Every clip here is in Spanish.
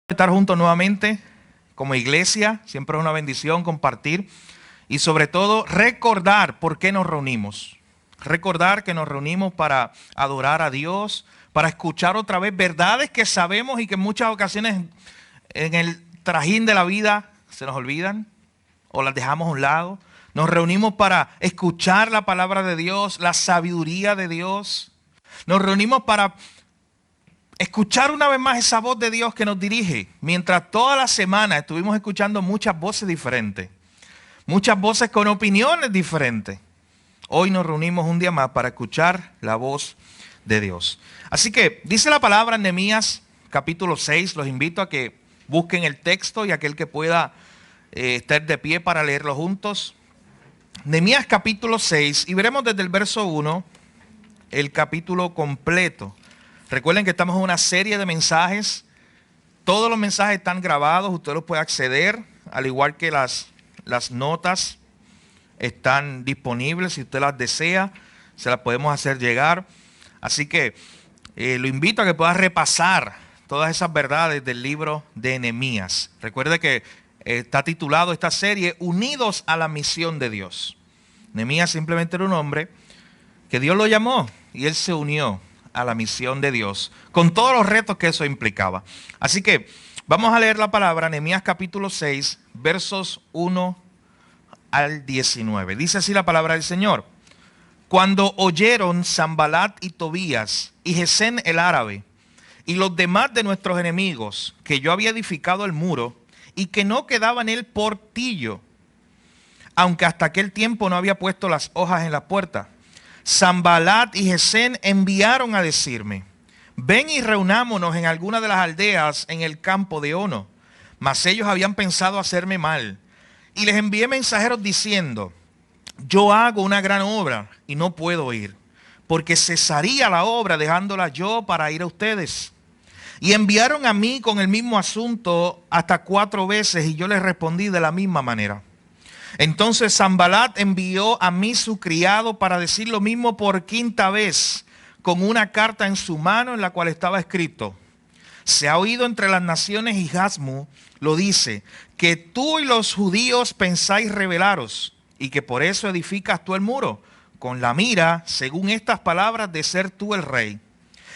Estar juntos nuevamente como iglesia, siempre es una bendición compartir y sobre todo recordar por qué nos reunimos. Recordar que nos reunimos para adorar a Dios, para escuchar otra vez verdades que sabemos y que en muchas ocasiones en el trajín de la vida se nos olvidan o las dejamos a un lado. Nos reunimos para escuchar la palabra de Dios, la sabiduría de Dios. Nos reunimos para escuchar una vez más esa voz de Dios que nos dirige. Mientras toda la semana estuvimos escuchando muchas voces diferentes, muchas voces con opiniones diferentes. Hoy nos reunimos un día más para escuchar la voz de Dios. Así que dice la palabra en Nehemías capítulo 6. Los invito a que busquen el texto y aquel que pueda estar de pie para leerlo juntos. Nehemías capítulo 6 y veremos desde el verso 1 el capítulo completo. Recuerden que estamos en una serie de mensajes. Todos los mensajes están grabados, usted los puede acceder, al igual que las notas están disponibles. Si usted las desea, se las podemos hacer llegar. Así que lo invito a que pueda repasar todas esas verdades del libro de Nehemías. Recuerde que está titulado esta serie Unidos a la misión de Dios. Nehemías simplemente era un hombre que Dios lo llamó y él se unió a la misión de Dios, con todos los retos que eso implicaba. Así que vamos a leer la palabra, Nehemías capítulo 6, versos 1 al 19. Dice así la palabra del Señor. Cuando oyeron Sanbalat y Tobías y Gesén el árabe y los demás de nuestros enemigos que yo había edificado el muro y que no quedaba en él portillo, aunque hasta aquel tiempo no había puesto las hojas en la puerta, Sanbalat y Gesén enviaron a decirme: ven y reunámonos en alguna de las aldeas en el campo de Ono. Mas ellos habían pensado hacerme mal. Y les envié mensajeros diciendo: yo hago una gran obra y no puedo ir, porque cesaría la obra dejándola yo para ir a ustedes. Y enviaron a mí con el mismo asunto hasta 4 veces y yo les respondí de la misma manera. Entonces Sanbalat envió a mí su criado para decir lo mismo por 5ª vez, con una carta en su mano en la cual estaba escrito: se ha oído entre las naciones y Gasmu lo dice, que tú y los judíos pensáis rebelaros y que por eso edificas tú el muro, con la mira, según estas palabras, de ser tú el rey.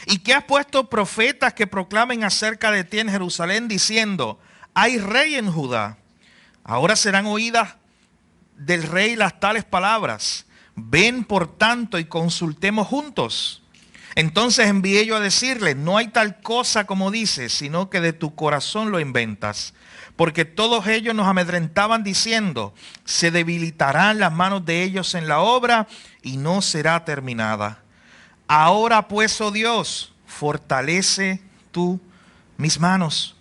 Y que has puesto profetas que proclamen acerca de ti en Jerusalén diciendo: hay rey en Judá. Ahora serán oídas del rey las tales palabras: ven por tanto y consultemos juntos. Entonces envié yo a decirle: no hay tal cosa como dices, sino que de tu corazón lo inventas. Porque todos ellos nos amedrentaban diciendo: se debilitarán las manos de ellos en la obra y no será terminada. Ahora pues, oh Dios, fortalece tú mis manos.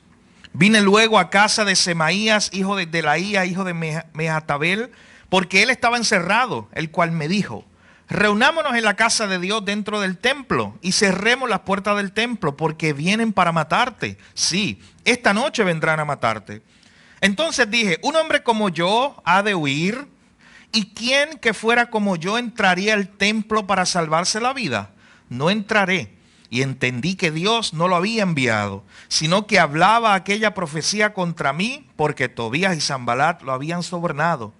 Vine luego a casa de Semaías, hijo de Delaía, hijo de Mehatabel, porque él estaba encerrado, el cual me dijo: reunámonos en la casa de Dios dentro del templo y cerremos las puertas del templo, porque vienen para matarte. Sí, esta noche vendrán a matarte. Entonces dije: un hombre como yo ha de huir, ¿y quién que fuera como yo entraría al templo para salvarse la vida? No entraré. Y entendí que Dios no lo había enviado, sino que hablaba aquella profecía contra mí, porque Tobías y Sanbalat lo habían sobornado.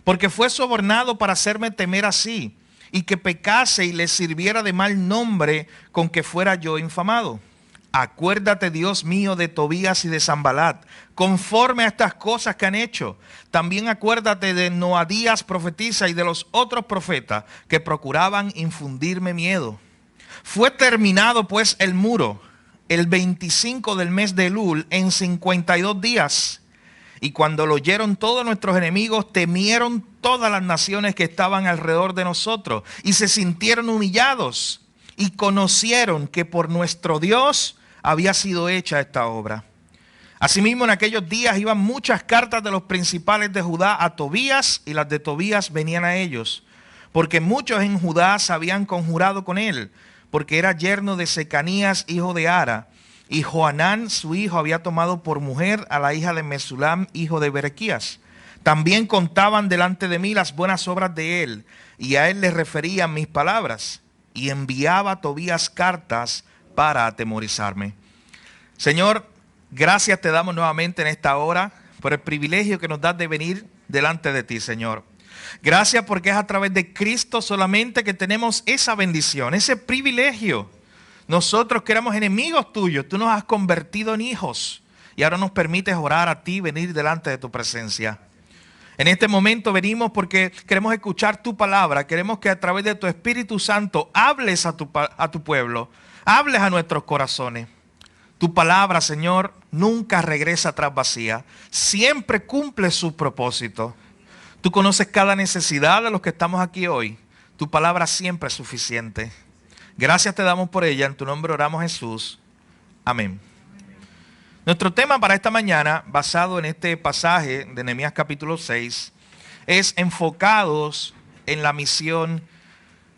Porque fue sobornado para hacerme temer así, y que pecase y le sirviera de mal nombre con que fuera yo infamado. Acuérdate, Dios mío, de Tobías y de Sanbalat, conforme a estas cosas que han hecho. También acuérdate de Noadías profetisa y de los otros profetas que procuraban infundirme miedo. Fue terminado pues el muro el 25 del mes de Elul en 52 días. Y cuando lo oyeron todos nuestros enemigos, temieron todas las naciones que estaban alrededor de nosotros y se sintieron humillados y conocieron que por nuestro Dios había sido hecha esta obra. Asimismo, en aquellos días iban muchas cartas de los principales de Judá a Tobías y las de Tobías venían a ellos, porque muchos en Judá se habían conjurado con él, porque era yerno de Secanías, hijo de Ara, y Johanán, su hijo, había tomado por mujer a la hija de Mesulam, hijo de Berequías. También contaban delante de mí las buenas obras de él, y a él le referían mis palabras, y enviaba a Tobías cartas para atemorizarme. Señor, Gracias te damos nuevamente en esta hora por el privilegio que nos das de venir delante de ti, Señor. Gracias porque es a través de Cristo solamente que tenemos esa bendición, ese privilegio. Nosotros que éramos enemigos tuyos, tú nos has convertido en hijos y ahora nos permites orar a ti, venir delante de tu presencia. En este momento venimos porque queremos escuchar tu palabra, queremos que a través de tu Espíritu Santo hables a tu pueblo, hables a nuestros corazones. Tu palabra, Señor, nunca regresa atrás vacía, siempre cumple su propósito. Tú conoces cada necesidad de los que estamos aquí hoy. Tu palabra siempre es suficiente. Gracias te damos por ella. En tu nombre oramos, Jesús. Amén. Nuestro tema para esta mañana, basado en este pasaje de Nehemías capítulo 6, es enfocados en la misión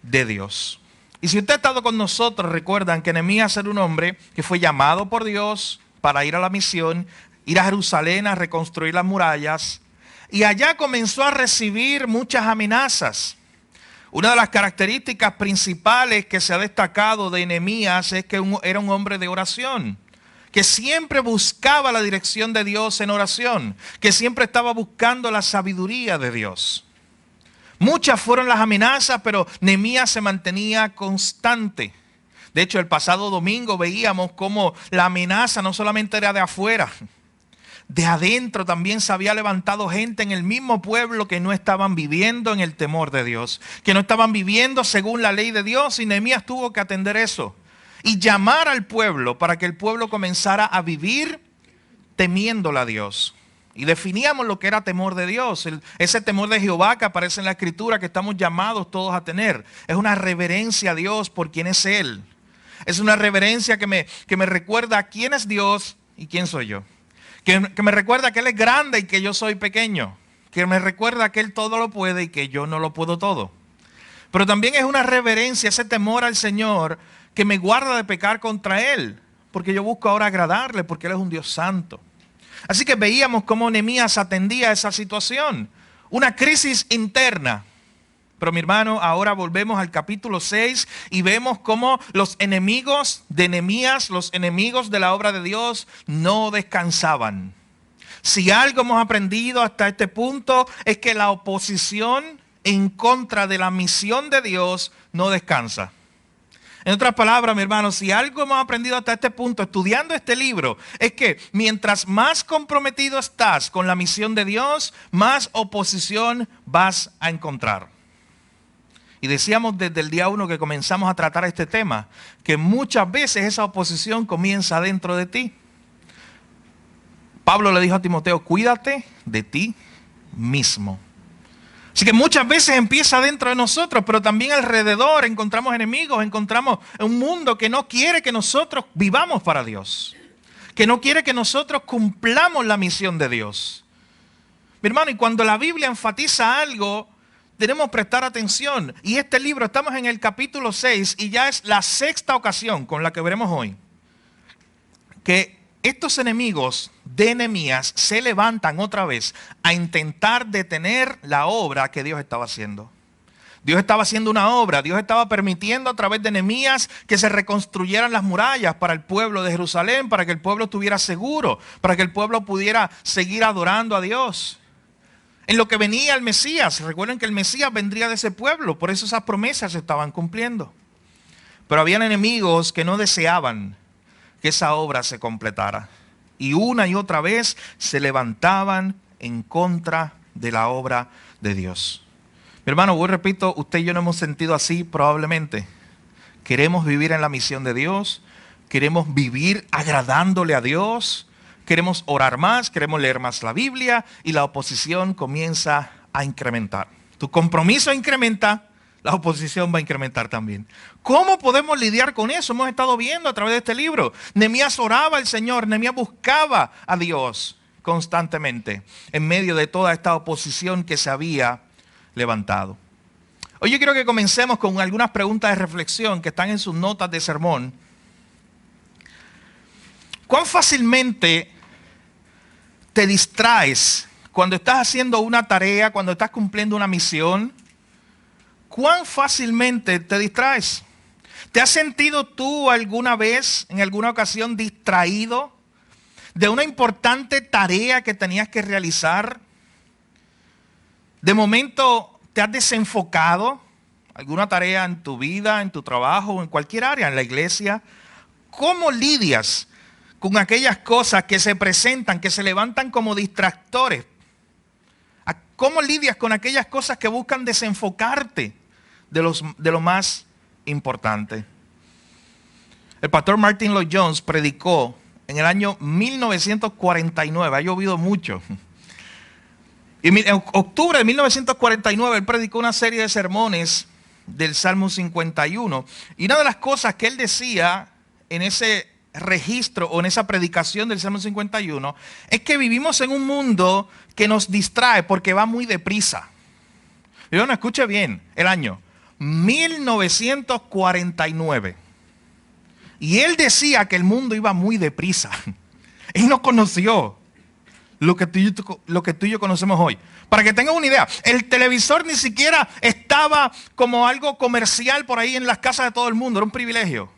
de Dios. Y si usted ha estado con nosotros, recuerdan que Nehemías era un hombre que fue llamado por Dios para ir a la misión, ir a Jerusalén a reconstruir las murallas. Y allá comenzó a recibir muchas amenazas. Una de las características principales que se ha destacado de Nehemías es que era un hombre de oración, que siempre buscaba la dirección de Dios en oración, que siempre estaba buscando la sabiduría de Dios. Muchas fueron las amenazas, pero Nehemías se mantenía constante. De hecho, el pasado domingo veíamos cómo la amenaza no solamente era de afuera, de adentro también se había levantado gente en el mismo pueblo que no estaban viviendo en el temor de Dios, que no estaban viviendo según la ley de Dios, y Nehemías tuvo que atender eso y llamar al pueblo para que el pueblo comenzara a vivir temiéndole a Dios. Y definíamos lo que era temor de Dios, ese temor de Jehová que aparece en la Escritura que estamos llamados todos a tener. Es una reverencia a Dios por quién es Él. Es una reverencia que me recuerda quién es Dios y quién soy yo. Que me recuerda que Él es grande y que yo soy pequeño. Que me recuerda que Él todo lo puede y que yo no lo puedo todo. Pero también es una reverencia, ese temor al Señor que me guarda de pecar contra Él. Porque yo busco ahora agradarle, porque Él es un Dios santo. Así que veíamos cómo Nehemías atendía esa situación. Una crisis interna. Pero mi hermano, ahora volvemos al capítulo 6 y vemos cómo los enemigos de Nehemías, los enemigos de la obra de Dios, no descansaban. Si algo hemos aprendido hasta este punto es que la oposición en contra de la misión de Dios no descansa. En otras palabras, mi hermano, si algo hemos aprendido hasta este punto estudiando este libro, es que mientras más comprometido estás con la misión de Dios, más oposición vas a encontrar. Y decíamos desde el día 1 que comenzamos a tratar este tema, que muchas veces esa oposición comienza dentro de ti. Pablo le dijo a Timoteo, cuídate de ti mismo. Así que muchas veces empieza dentro de nosotros, pero también alrededor encontramos enemigos, encontramos un mundo que no quiere que nosotros vivamos para Dios, que no quiere que nosotros cumplamos la misión de Dios. Mi hermano, y cuando la Biblia enfatiza algo, tenemos que prestar atención. Y este libro, estamos en el capítulo 6 y ya es la sexta ocasión con la que veremos hoy que estos enemigos de Nehemías se levantan otra vez a intentar detener la obra que Dios estaba haciendo. Dios estaba haciendo una obra, Dios estaba permitiendo a través de Nehemías que se reconstruyeran las murallas para el pueblo de Jerusalén, para que el pueblo estuviera seguro, para que el pueblo pudiera seguir adorando a Dios. En lo que venía el Mesías, recuerden que el Mesías vendría de ese pueblo, por eso esas promesas se estaban cumpliendo. Pero habían enemigos que no deseaban que esa obra se completara. Y una y otra vez se levantaban en contra de la obra de Dios. Mi hermano, voy repito, usted y yo nos hemos sentido así probablemente. Queremos vivir en la misión de Dios, queremos vivir agradándole a Dios, queremos orar más, queremos leer más la Biblia y la oposición comienza a incrementar. Tu compromiso incrementa, la oposición va a incrementar también. ¿Cómo podemos lidiar con eso? Hemos estado viendo a través de este libro. Nehemías oraba al Señor, Nehemías buscaba a Dios constantemente en medio de toda esta oposición que se había levantado. Hoy yo quiero que comencemos con algunas preguntas de reflexión que están en sus notas de sermón. ¿Cuán fácilmente te distraes cuando estás haciendo una tarea, cuando estás cumpliendo una misión? ¿Cuán fácilmente te distraes? ¿Te has sentido tú alguna vez, en alguna ocasión, distraído? de una importante tarea que tenías que realizar. De momento te has desenfocado, alguna tarea en tu vida, en tu trabajo, en cualquier área, en la iglesia. ¿Cómo lidias con aquellas cosas que se presentan, que se levantan como distractores? ¿Cómo lidias con aquellas cosas que buscan desenfocarte de lo más importante? El pastor Martin Lloyd-Jones predicó en el año 1949, ha llovido mucho. Y en octubre de 1949 él predicó una serie de sermones del Salmo 51. Y una de las cosas que él decía en ese registro o en esa predicación del Salmo 51 es que vivimos en un mundo que nos distrae porque va muy deprisa. Y bueno, escuche bien, el año 1949. Y él decía que el mundo iba muy deprisa. Él no conoció lo que tú y yo conocemos hoy. Para que tengan una idea, el televisor ni siquiera estaba como algo comercial por ahí en las casas de todo el mundo, era un privilegio.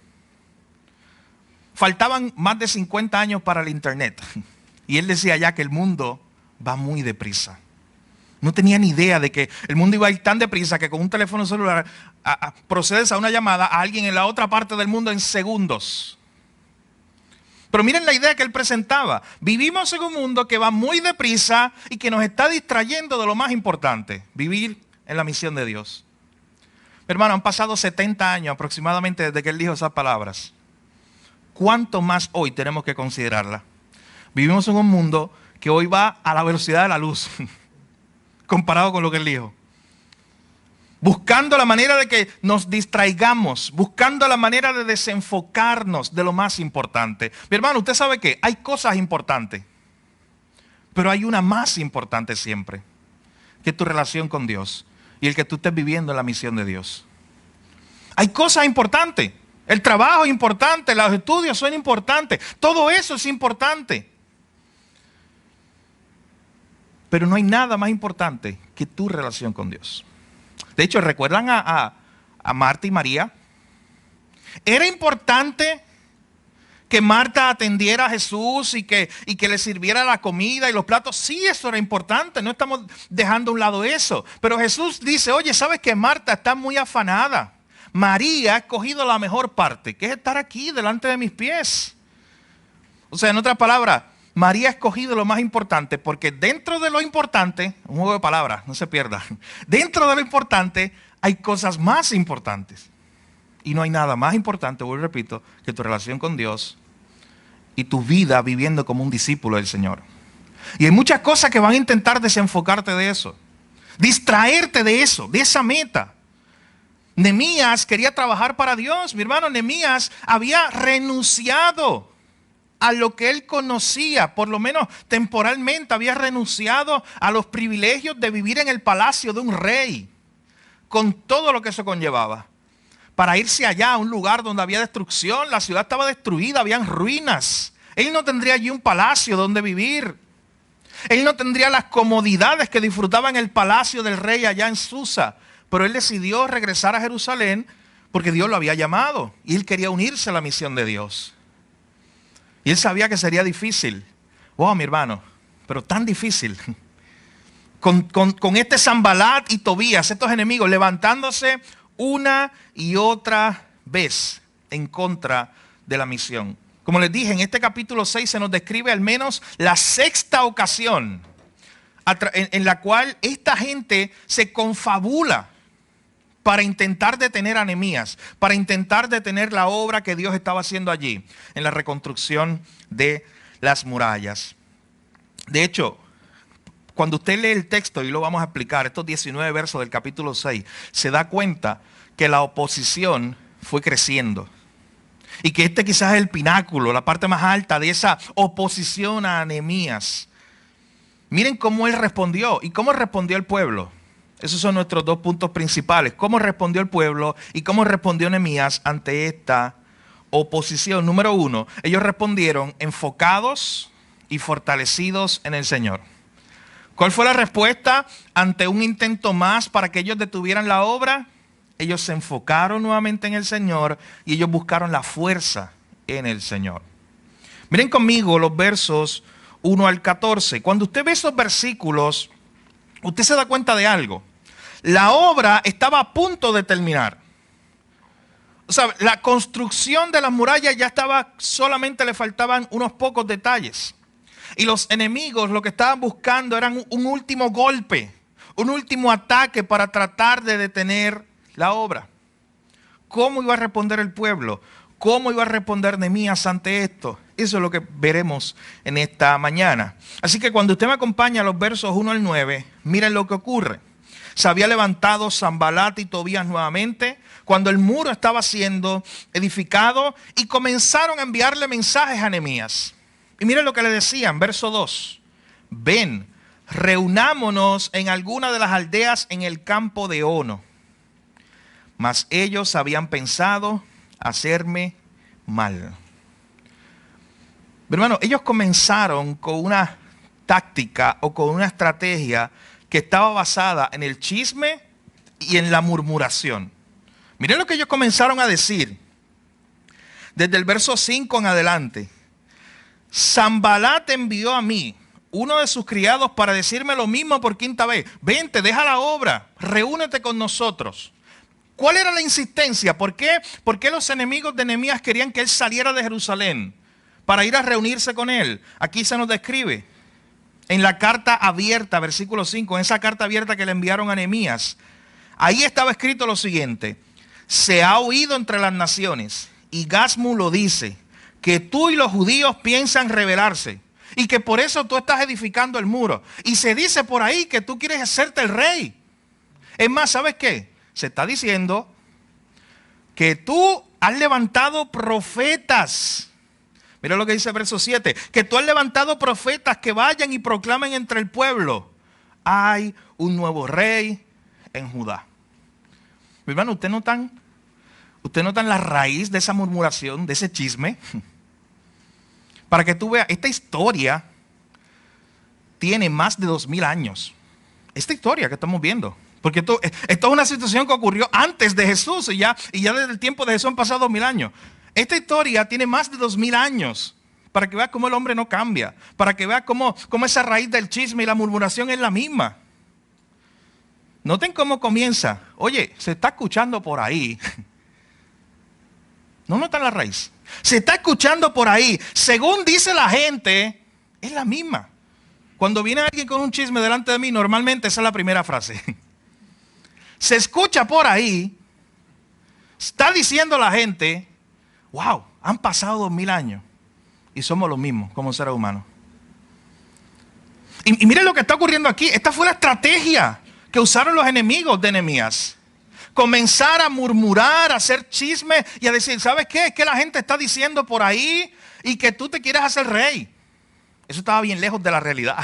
Faltaban más de 50 años para el internet. Y él decía ya que el mundo va muy deprisa. No tenía ni idea de que el mundo iba a ir tan deprisa que con un teléfono celular procedes a una llamada a alguien en la otra parte del mundo en segundos. Pero miren la idea que él presentaba. Vivimos en un mundo que va muy deprisa y que nos está distrayendo de lo más importante, vivir en la misión de Dios. Hermano, han pasado 70 años aproximadamente desde que él dijo esas palabras. ¿Cuánto más hoy tenemos que considerarla? Vivimos en un mundo que hoy va a la velocidad de la luz, comparado con lo que él dijo. Buscando la manera de que nos distraigamos, buscando la manera de desenfocarnos de lo más importante. Mi hermano, usted sabe que hay cosas importantes, pero hay una más importante siempre, que es tu relación con Dios y el que tú estés viviendo en la misión de Dios. Hay cosas importantes. El trabajo es importante, los estudios son importantes, todo eso es importante. Pero no hay nada más importante que tu relación con Dios. De hecho, ¿recuerdan a Marta y María? Era importante que Marta atendiera a Jesús y que le sirviera la comida y los platos. Sí, eso era importante, no estamos dejando a un lado eso. Pero Jesús dice, oye, ¿sabes que Marta está muy afanada? María ha escogido la mejor parte, que es estar aquí delante de mis pies. O sea, en otras palabras, María ha escogido lo más importante porque dentro de lo importante, un juego de palabras, no se pierda. Dentro de lo importante hay cosas más importantes. Y no hay nada más importante, vuelvo y repito, que tu relación con Dios y tu vida viviendo como un discípulo del Señor. Y hay muchas cosas que van a intentar desenfocarte de eso, distraerte de eso, de esa meta. Nehemías quería trabajar para Dios. Mi hermano, Nehemías había renunciado a lo que él conocía, por lo menos temporalmente había renunciado a los privilegios de vivir en el palacio de un rey, con todo lo que eso conllevaba, para irse allá a un lugar donde había destrucción. La ciudad estaba destruida, habían ruinas. Él no tendría allí un palacio donde vivir. Él no tendría las comodidades que disfrutaba en el palacio del rey allá en Susa. Pero él decidió regresar a Jerusalén porque Dios lo había llamado y él quería unirse a la misión de Dios. Y él sabía que sería difícil. Wow, mi hermano, pero tan difícil. Con este Sanbalat y Tobías, estos enemigos, levantándose una y otra vez en contra de la misión. Como les dije, en este capítulo 6 se nos describe al menos la sexta ocasión en la cual esta gente se confabula para intentar detener a Nehemías, para intentar detener la obra que Dios estaba haciendo allí, en la reconstrucción de las murallas. De hecho, cuando usted lee el texto, y lo vamos a explicar, estos 19 versos del capítulo 6, se da cuenta que la oposición fue creciendo. Y que este quizás es el pináculo, la parte más alta de esa oposición a Nehemías. Miren cómo él respondió y cómo respondió el pueblo. Esos son nuestros dos puntos principales. Cómo respondió el pueblo y cómo respondió Nehemías ante esta oposición. Número 1, ellos respondieron enfocados y fortalecidos en el Señor. ¿Cuál fue la respuesta ante un intento más para que ellos detuvieran la obra? Ellos se enfocaron nuevamente en el Señor y ellos buscaron la fuerza en el Señor. Miren conmigo los versos 1 al 14. Cuando usted ve esos versículos, usted se da cuenta de algo. La obra estaba a punto de terminar. O sea, la construcción de las murallas ya estaba, solamente le faltaban unos pocos detalles. Y los enemigos lo que estaban buscando eran un último golpe, un último ataque para tratar de detener la obra. ¿Cómo iba a responder el pueblo? ¿Cómo iba a responder Nehemías ante esto? Eso es lo que veremos en esta mañana. Así que cuando usted me acompaña a los versos 1 al 9, miren lo que ocurre. Se había levantado Sanbalat y Tobías nuevamente cuando el muro estaba siendo edificado y comenzaron a enviarle mensajes a Nehemías. Y miren lo que le decían, verso 2. Ven, reunámonos en alguna de las aldeas en el campo de Ono. Mas ellos habían pensado hacerme mal. Pero hermano, ellos comenzaron con una táctica o con una estrategia que estaba basada en el chisme y en la murmuración. Miren lo que ellos comenzaron a decir. Desde el verso 5 en adelante. Sanbalat envió a mí, uno de sus criados, para decirme lo mismo por quinta vez. Vente, deja la obra, reúnete con nosotros. ¿Cuál era la insistencia? ¿Por qué los enemigos de Nehemías querían que él saliera de Jerusalén para ir a reunirse con él? Aquí se nos describe. En la carta abierta, versículo 5, en esa carta abierta que le enviaron a Nehemías, ahí estaba escrito lo siguiente: se ha oído entre las naciones, y Gasmu lo dice, que tú y los judíos piensan rebelarse, y que por eso tú estás edificando el muro. Y se dice por ahí que tú quieres hacerte el rey. Es más, ¿sabes qué? Se está diciendo que tú has levantado profetas. Mira lo que dice el verso 7. Que tú has levantado profetas que vayan y proclamen entre el pueblo: hay un nuevo rey en Judá. Mi hermano, ¿usted notan la raíz de esa murmuración, de ese chisme? Para que tú veas, esta historia tiene más de 2000 años. Esta historia que estamos viendo. Porque esto es una situación que ocurrió antes de Jesús y ya desde el tiempo de Jesús han pasado 2000 años. Esta historia tiene más de 2000 años, para que vea cómo el hombre no cambia, para que vea cómo esa raíz del chisme y la murmuración es la misma. Noten cómo comienza. Oye, se está escuchando por ahí. ¿No notan la raíz? Se está escuchando por ahí. Según dice la gente, es la misma. Cuando viene alguien con un chisme delante de mí, normalmente esa es la primera frase. Se escucha por ahí, está diciendo la gente: wow, han pasado 2000 años y somos los mismos como seres humanos. Y miren lo que está ocurriendo aquí. Esta fue la estrategia que usaron los enemigos de Nehemías. Comenzar a murmurar, a hacer chisme y a decir: ¿sabes qué? Es que la gente está diciendo por ahí y que tú te quieres hacer rey. Eso estaba bien lejos de la realidad.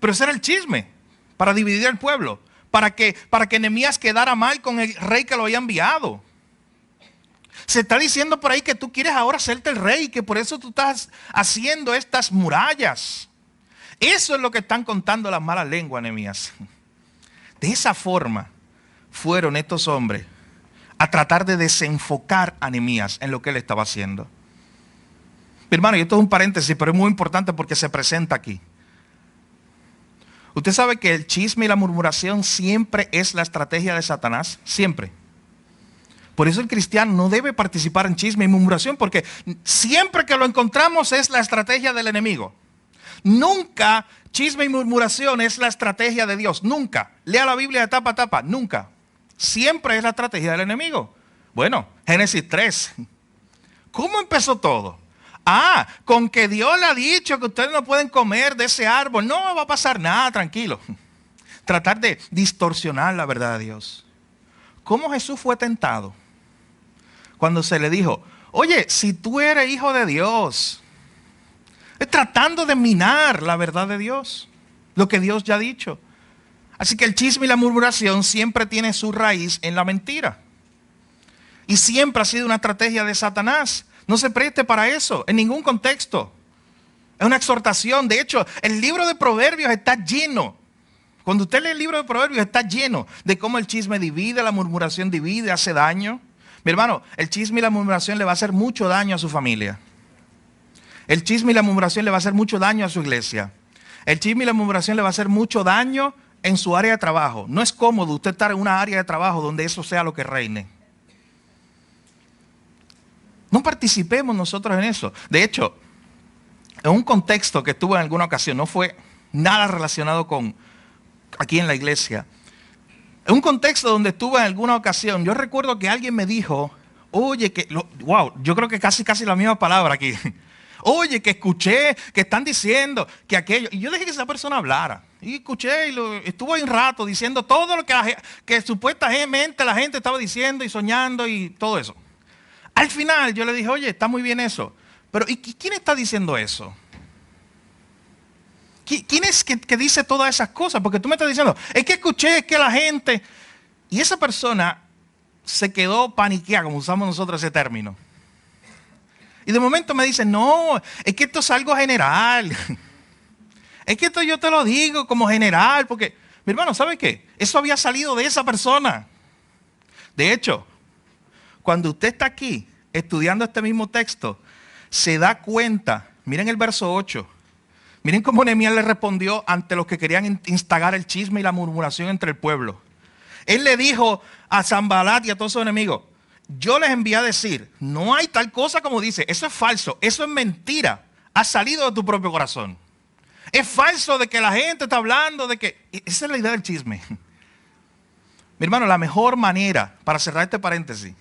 Pero ese era el chisme, para dividir al pueblo, para que Nehemías quedara mal con el rey que lo había enviado. Se está diciendo por ahí que tú quieres ahora hacerte el rey, que por eso tú estás haciendo estas murallas. Eso es lo que están contando las malas lenguas, Nehemías. De esa forma fueron estos hombres a tratar de desenfocar a Nehemías en lo que él estaba haciendo. Mi hermano, y esto es un paréntesis, pero es muy importante porque se presenta aquí. Usted sabe que el chisme y la murmuración siempre es la estrategia de Satanás, siempre. Por eso el cristiano no debe participar en chisme y murmuración, porque siempre que lo encontramos es la estrategia del enemigo. Nunca chisme y murmuración es la estrategia de Dios, nunca. Lea la Biblia de tapa a tapa, nunca. Siempre es la estrategia del enemigo. Bueno, Génesis 3. ¿Cómo empezó todo? Con que Dios le ha dicho que ustedes no pueden comer de ese árbol. No va a pasar nada, tranquilo. Tratar de distorsionar la verdad de Dios. ¿Cómo Jesús fue tentado? Cuando se le dijo: oye, si tú eres hijo de Dios. Tratando de minar la verdad de Dios, lo que Dios ya ha dicho. Así que el chisme y la murmuración siempre tiene su raíz en la mentira. Y siempre ha sido una estrategia de Satanás. No se preste para eso, en ningún contexto. Es una exhortación. De hecho, el libro de Proverbios está lleno. Cuando usted lee el libro de Proverbios, está lleno de cómo el chisme divide, la murmuración divide, hace daño. Mi hermano, el chisme y la murmuración le va a hacer mucho daño a su familia. El chisme y la murmuración le va a hacer mucho daño a su iglesia. El chisme y la murmuración le va a hacer mucho daño en su área de trabajo. No es cómodo usted estar en una área de trabajo donde eso sea lo que reine. No participemos nosotros en eso. De hecho, en un contexto que estuve en alguna ocasión, no fue nada relacionado con aquí en la iglesia. En un contexto donde estuve en alguna ocasión, yo recuerdo que alguien me dijo, oye, wow, yo creo que casi la misma palabra aquí. Oye, que escuché que están diciendo que aquello. Y yo dejé que esa persona hablara. Y escuché y estuvo ahí un rato diciendo todo lo que supuestamente la gente estaba diciendo y soñando y todo eso. Al final yo le dije, oye, está muy bien eso. Pero ¿y quién está diciendo eso? ¿Quién es que dice todas esas cosas? Porque tú me estás diciendo, es que escuché, es que la gente... Y esa persona se quedó paniqueada, como usamos nosotros ese término. Y de momento me dice, no, es que esto es algo general. Es que esto yo te lo digo como general, porque, mi hermano, ¿sabe qué? Eso había salido de esa persona. De hecho, cuando usted está aquí estudiando este mismo texto, se da cuenta, miren el verso 8, miren cómo Nehemías le respondió ante los que querían instagar el chisme y la murmuración entre el pueblo. Él le dijo a Sanbalat y a todos sus enemigos, yo les envié a decir, no hay tal cosa como dice, eso es falso, eso es mentira, ha salido de tu propio corazón. Es falso de que la gente está hablando de que... Esa es la idea del chisme. Mi hermano, la mejor manera, para cerrar este paréntesis,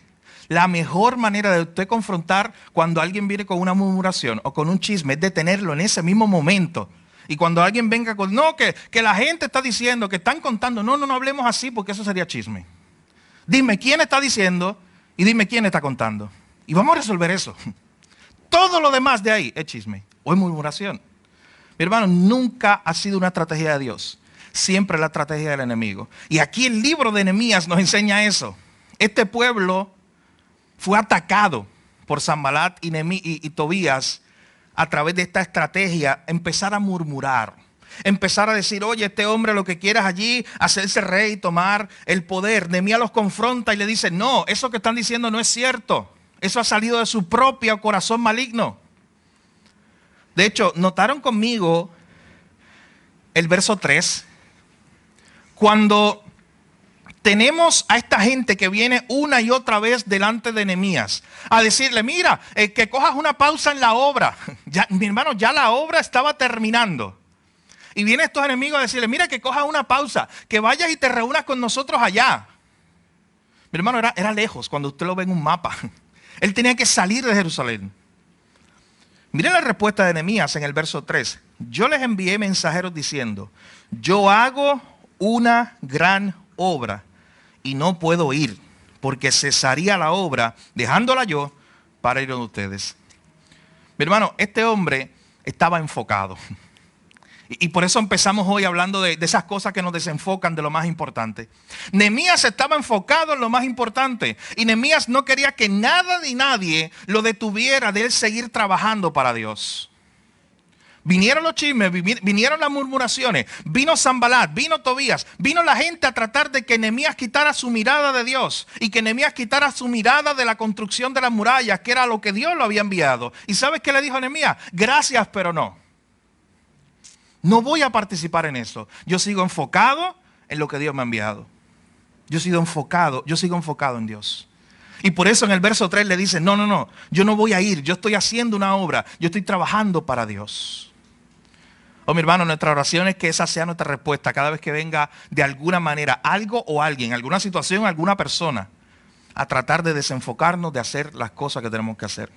la mejor manera de usted confrontar cuando alguien viene con una murmuración o con un chisme es detenerlo en ese mismo momento. Y cuando alguien venga con, no, que la gente está diciendo, que están contando, no hablemos así porque eso sería chisme. Dime quién está diciendo y dime quién está contando. Y vamos a resolver eso. Todo lo demás de ahí es chisme o es murmuración. Mi hermano, nunca ha sido una estrategia de Dios. Siempre es la estrategia del enemigo. Y aquí el libro de Nehemías nos enseña eso. Este pueblo fue atacado por Sanbalat y Tobías a través de esta estrategia, empezar a murmurar. Empezar a decir, oye, este hombre lo que quiere es allí hacerse rey, tomar el poder. Nehemías los confronta y le dice, no, eso que están diciendo no es cierto. Eso ha salido de su propio corazón maligno. De hecho, notaron conmigo el verso 3. Cuando tenemos a esta gente que viene una y otra vez delante de Nehemías a decirle, mira, que cojas una pausa en la obra. Ya, mi hermano, ya la obra estaba terminando. Y vienen estos enemigos a decirle, mira, que cojas una pausa, que vayas y te reúnas con nosotros allá. Mi hermano, era lejos cuando usted lo ve en un mapa. Él tenía que salir de Jerusalén. Miren la respuesta de Nehemías en el verso 3. Yo les envié mensajeros diciendo, yo hago una gran obra y no puedo ir, porque cesaría la obra, dejándola yo para ir con ustedes. Mi hermano, este hombre estaba enfocado. Y por eso empezamos hoy hablando de esas cosas que nos desenfocan de lo más importante. Nehemías estaba enfocado en lo más importante. Y Nehemías no quería que nada ni nadie lo detuviera de él seguir trabajando para Dios. Vinieron los chismes, vinieron las murmuraciones, vino Sanbalat, vino Tobías, vino la gente a tratar de que Nehemías quitara su mirada de Dios y que Nehemías quitara su mirada de la construcción de las murallas, que era lo que Dios lo había enviado. ¿Y sabes qué le dijo Nehemías? Gracias, pero no. No voy a participar en eso. Yo sigo enfocado en lo que Dios me ha enviado. Yo sigo enfocado en Dios. Y por eso en el verso 3 le dice, no, yo no voy a ir. Yo estoy haciendo una obra. Yo estoy trabajando para Dios. Oh, mi hermano, nuestra oración es que esa sea nuestra respuesta cada vez que venga de alguna manera algo o alguien, alguna situación, alguna persona, a tratar de desenfocarnos de hacer las cosas que tenemos que hacer.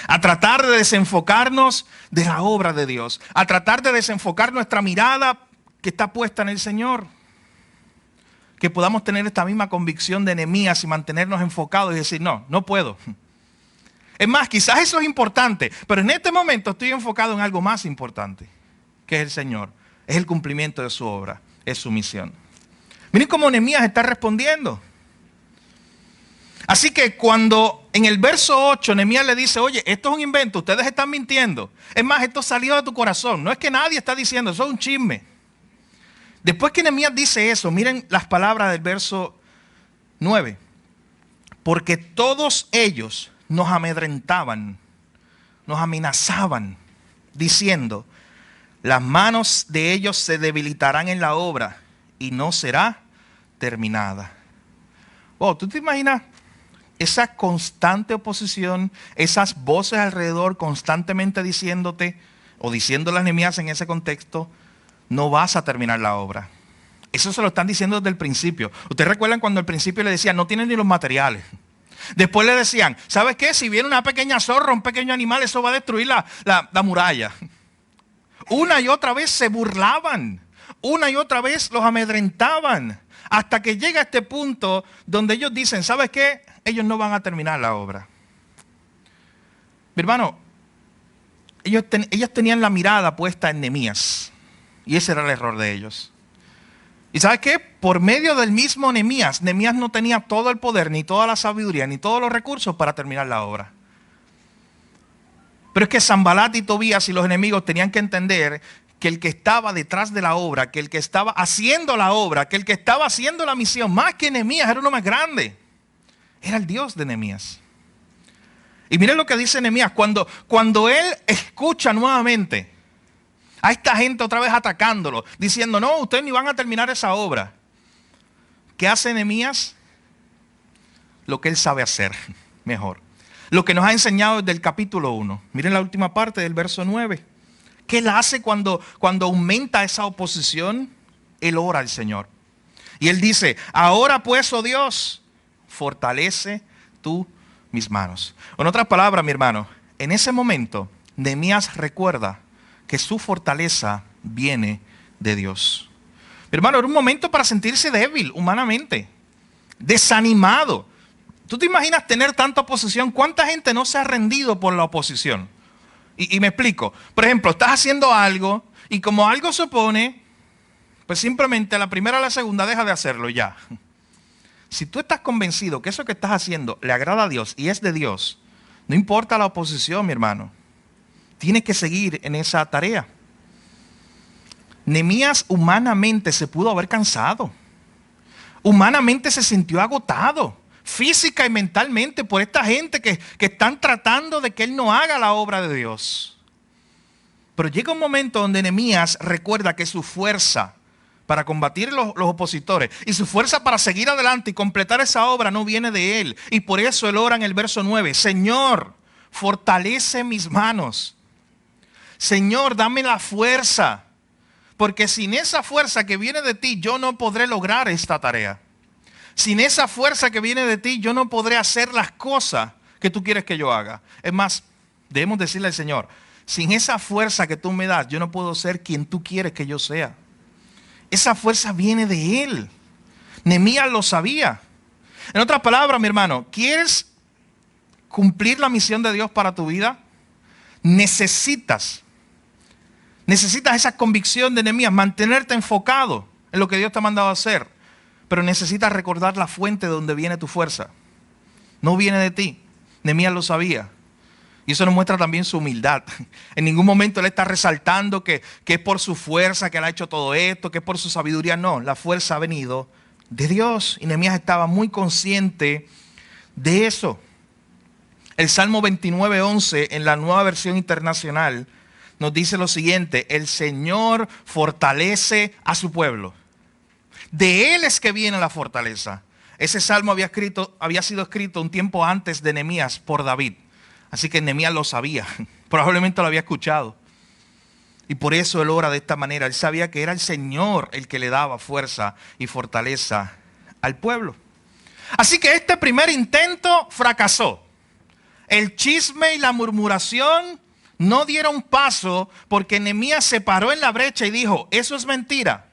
A tratar de desenfocarnos de la obra de Dios. A tratar de desenfocar nuestra mirada que está puesta en el Señor. Que podamos tener esta misma convicción de Nehemías y mantenernos enfocados y decir, no puedo. Es más, quizás eso es importante, pero en este momento estoy enfocado en algo más importante, que es el Señor. Es el cumplimiento de su obra, es su misión. Miren cómo Nehemías está respondiendo. Así que cuando en el verso 8 Nehemías le dice, oye, esto es un invento, ustedes están mintiendo. Es más, esto salió de tu corazón. No es que nadie está diciendo, eso es un chisme. Después que Nehemías dice eso, miren las palabras del verso 9. Porque todos ellos nos amedrentaban, nos amenazaban diciendo, las manos de ellos se debilitarán en la obra y no será terminada. Oh, ¿tú te imaginas esa constante oposición, esas voces alrededor constantemente diciéndote, o diciéndole a Nehemías en ese contexto, no vas a terminar la obra? Eso se lo están diciendo desde el principio. Ustedes recuerdan cuando al principio le decían, no tienen ni los materiales. Después le decían, ¿sabes qué? Si viene una pequeña zorra, un pequeño animal, eso va a destruir la muralla. Una y otra vez se burlaban. Una y otra vez los amedrentaban. Hasta que llega este punto donde ellos dicen, ¿sabes qué? Ellos no van a terminar la obra. Mi hermano, ellos tenían la mirada puesta en Nehemías. Y ese era el error de ellos. ¿Y sabes qué? Por medio del mismo Nehemías no tenía todo el poder, ni toda la sabiduría, ni todos los recursos para terminar la obra. Pero es que Sanbalat y Tobías y los enemigos tenían que entender que el que estaba detrás de la obra, que el que estaba haciendo la obra, que el que estaba haciendo la misión, más que Nehemías, era uno más grande. Era el Dios de Nehemías. Y miren lo que dice Nehemías, cuando él escucha nuevamente a esta gente otra vez atacándolo, diciendo, no, ustedes ni van a terminar esa obra. ¿Qué hace Nehemías? Lo que él sabe hacer mejor. Lo que nos ha enseñado desde el capítulo 1. Miren la última parte del verso 9. ¿Qué él hace cuando aumenta esa oposición? Él ora al Señor. Y él dice, ahora pues, oh Dios, fortalece tú mis manos. En otras palabras, mi hermano, en ese momento, Nehemías recuerda que su fortaleza viene de Dios. Mi hermano, era un momento para sentirse débil humanamente, desanimado. ¿Tú te imaginas tener tanta oposición? ¿Cuánta gente no se ha rendido por la oposición? Y me explico. Por ejemplo, estás haciendo algo y como algo se opone, pues simplemente a la primera o a la segunda deja de hacerlo ya. Si tú estás convencido que eso que estás haciendo le agrada a Dios y es de Dios, no importa la oposición, mi hermano. Tienes que seguir en esa tarea. Nehemías humanamente se pudo haber cansado. Humanamente se sintió agotado, física y mentalmente, por esta gente que están tratando de que él no haga la obra de Dios. Pero llega un momento donde Nehemías recuerda que su fuerza para combatir los opositores y su fuerza para seguir adelante y completar esa obra no viene de él. Y por eso él ora en el verso 9, Señor, fortalece mis manos. Señor, dame la fuerza, porque sin esa fuerza que viene de ti, yo no podré lograr esta tarea. Sin esa fuerza que viene de ti, yo no podré hacer las cosas que tú quieres que yo haga. Es más, debemos decirle al Señor, sin esa fuerza que tú me das, yo no puedo ser quien tú quieres que yo sea. Esa fuerza viene de Él. Nehemías lo sabía. En otras palabras, mi hermano, ¿quieres cumplir la misión de Dios para tu vida? Necesitas esa convicción de Nehemías, mantenerte enfocado en lo que Dios te ha mandado a hacer. Pero necesitas recordar la fuente de donde viene tu fuerza. No viene de ti. Nehemías lo sabía. Y eso nos muestra también su humildad. En ningún momento él está resaltando que es por su fuerza que él ha hecho todo esto, que es por su sabiduría. No, la fuerza ha venido de Dios. Y Nehemías estaba muy consciente de eso. El Salmo 29:11 en la Nueva Versión Internacional nos dice lo siguiente: el Señor fortalece a su pueblo. De Él es que viene la fortaleza. Ese salmo había sido escrito un tiempo antes de Nehemías por David. Así que Nehemías lo sabía. Probablemente lo había escuchado. Y por eso él ora de esta manera. Él sabía que era el Señor el que le daba fuerza y fortaleza al pueblo. Así que este primer intento fracasó. El chisme y la murmuración no dieron paso porque Nehemías se paró en la brecha y dijo, eso es mentira.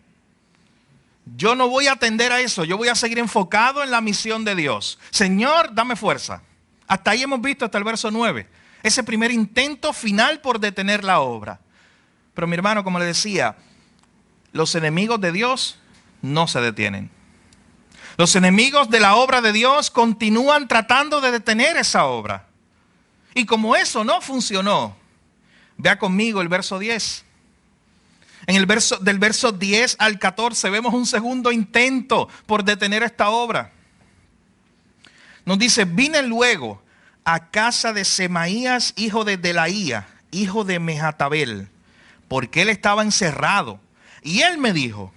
Yo no voy a atender a eso. Yo voy a seguir enfocado en la misión de Dios. Señor, dame fuerza. Hasta ahí hemos visto hasta el verso 9. Ese primer intento final por detener la obra. Pero mi hermano, como le decía, los enemigos de Dios no se detienen. Los enemigos de la obra de Dios continúan tratando de detener esa obra. Y como eso no funcionó, vea conmigo el verso 10. Del verso 10 al 14 vemos un segundo intento por detener esta obra. Nos dice, vine luego a casa de Semaías, hijo de Delaía, hijo de Mejatabel, porque él estaba encerrado. Y él me dijo,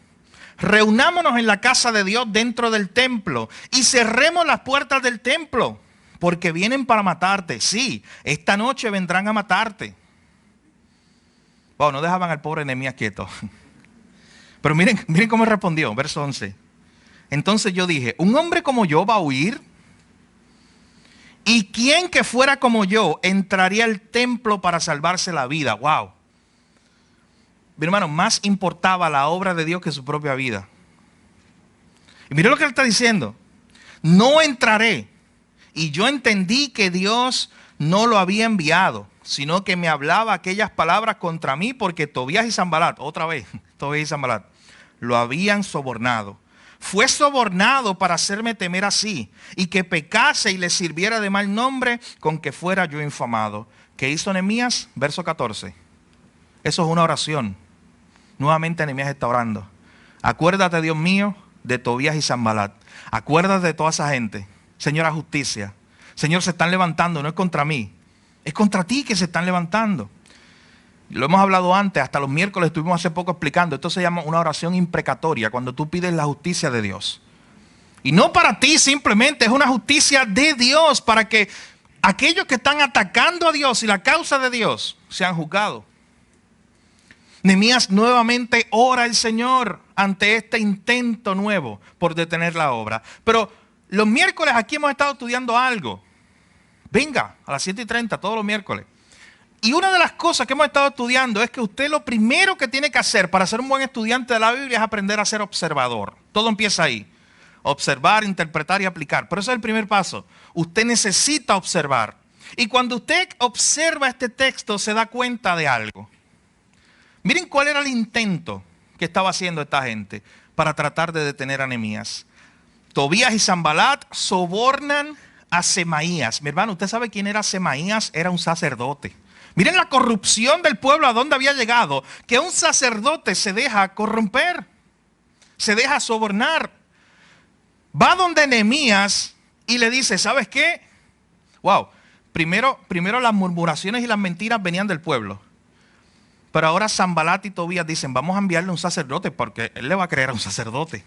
reunámonos en la casa de Dios dentro del templo y cerremos las puertas del templo, porque vienen para matarte. Sí, esta noche vendrán a matarte. Wow, no dejaban al pobre Nehemías quieto. Pero miren cómo respondió, verso 11. Entonces yo dije, ¿un hombre como yo va a huir? ¿Y quién que fuera como yo entraría al templo para salvarse la vida? Wow. Mi hermano, más importaba la obra de Dios que su propia vida. Y mire lo que él está diciendo. No entraré. Y yo entendí que Dios no lo había enviado, sino que me hablaba aquellas palabras contra mí porque Tobías y Sanbalat, otra vez, Tobías y Sanbalat, lo habían sobornado. Fue sobornado para hacerme temer así y que pecase y le sirviera de mal nombre con que fuera yo infamado. ¿Qué hizo Nehemías? Verso 14. Eso es una oración. Nuevamente Nehemías está orando. Acuérdate, Dios mío, de Tobías y Sanbalat. Acuérdate de toda esa gente. Señora justicia. Señor, se están levantando, no es contra mí. Es contra ti que se están levantando. Lo hemos hablado antes, hasta los miércoles estuvimos hace poco explicando. Esto se llama una oración imprecatoria, cuando tú pides la justicia de Dios. Y no para ti simplemente, es una justicia de Dios para que aquellos que están atacando a Dios y la causa de Dios sean juzgados. Nehemías nuevamente ora al Señor ante este intento nuevo por detener la obra. Pero los miércoles aquí hemos estado estudiando algo. Venga, a las 7:30 todos los miércoles. Y una de las cosas que hemos estado estudiando es que usted lo primero que tiene que hacer para ser un buen estudiante de la Biblia es aprender a ser observador. Todo empieza ahí. Observar, interpretar y aplicar. Pero ese es el primer paso. Usted necesita observar. Y cuando usted observa este texto se da cuenta de algo. Miren cuál era el intento que estaba haciendo esta gente para tratar de detener a Nehemías. Tobías y Sanbalat sobornan a Semaías. Mi hermano, ¿usted sabe quién era Semaías? Era un sacerdote. Miren la corrupción del pueblo a dónde había llegado. Que un sacerdote se deja corromper. Se deja sobornar. Va donde Nehemías y le dice, ¿sabes qué? Wow, primero las murmuraciones y las mentiras venían del pueblo. Pero ahora Sanbalat y Tobías dicen, vamos a enviarle un sacerdote porque él le va a creer a un sacerdote.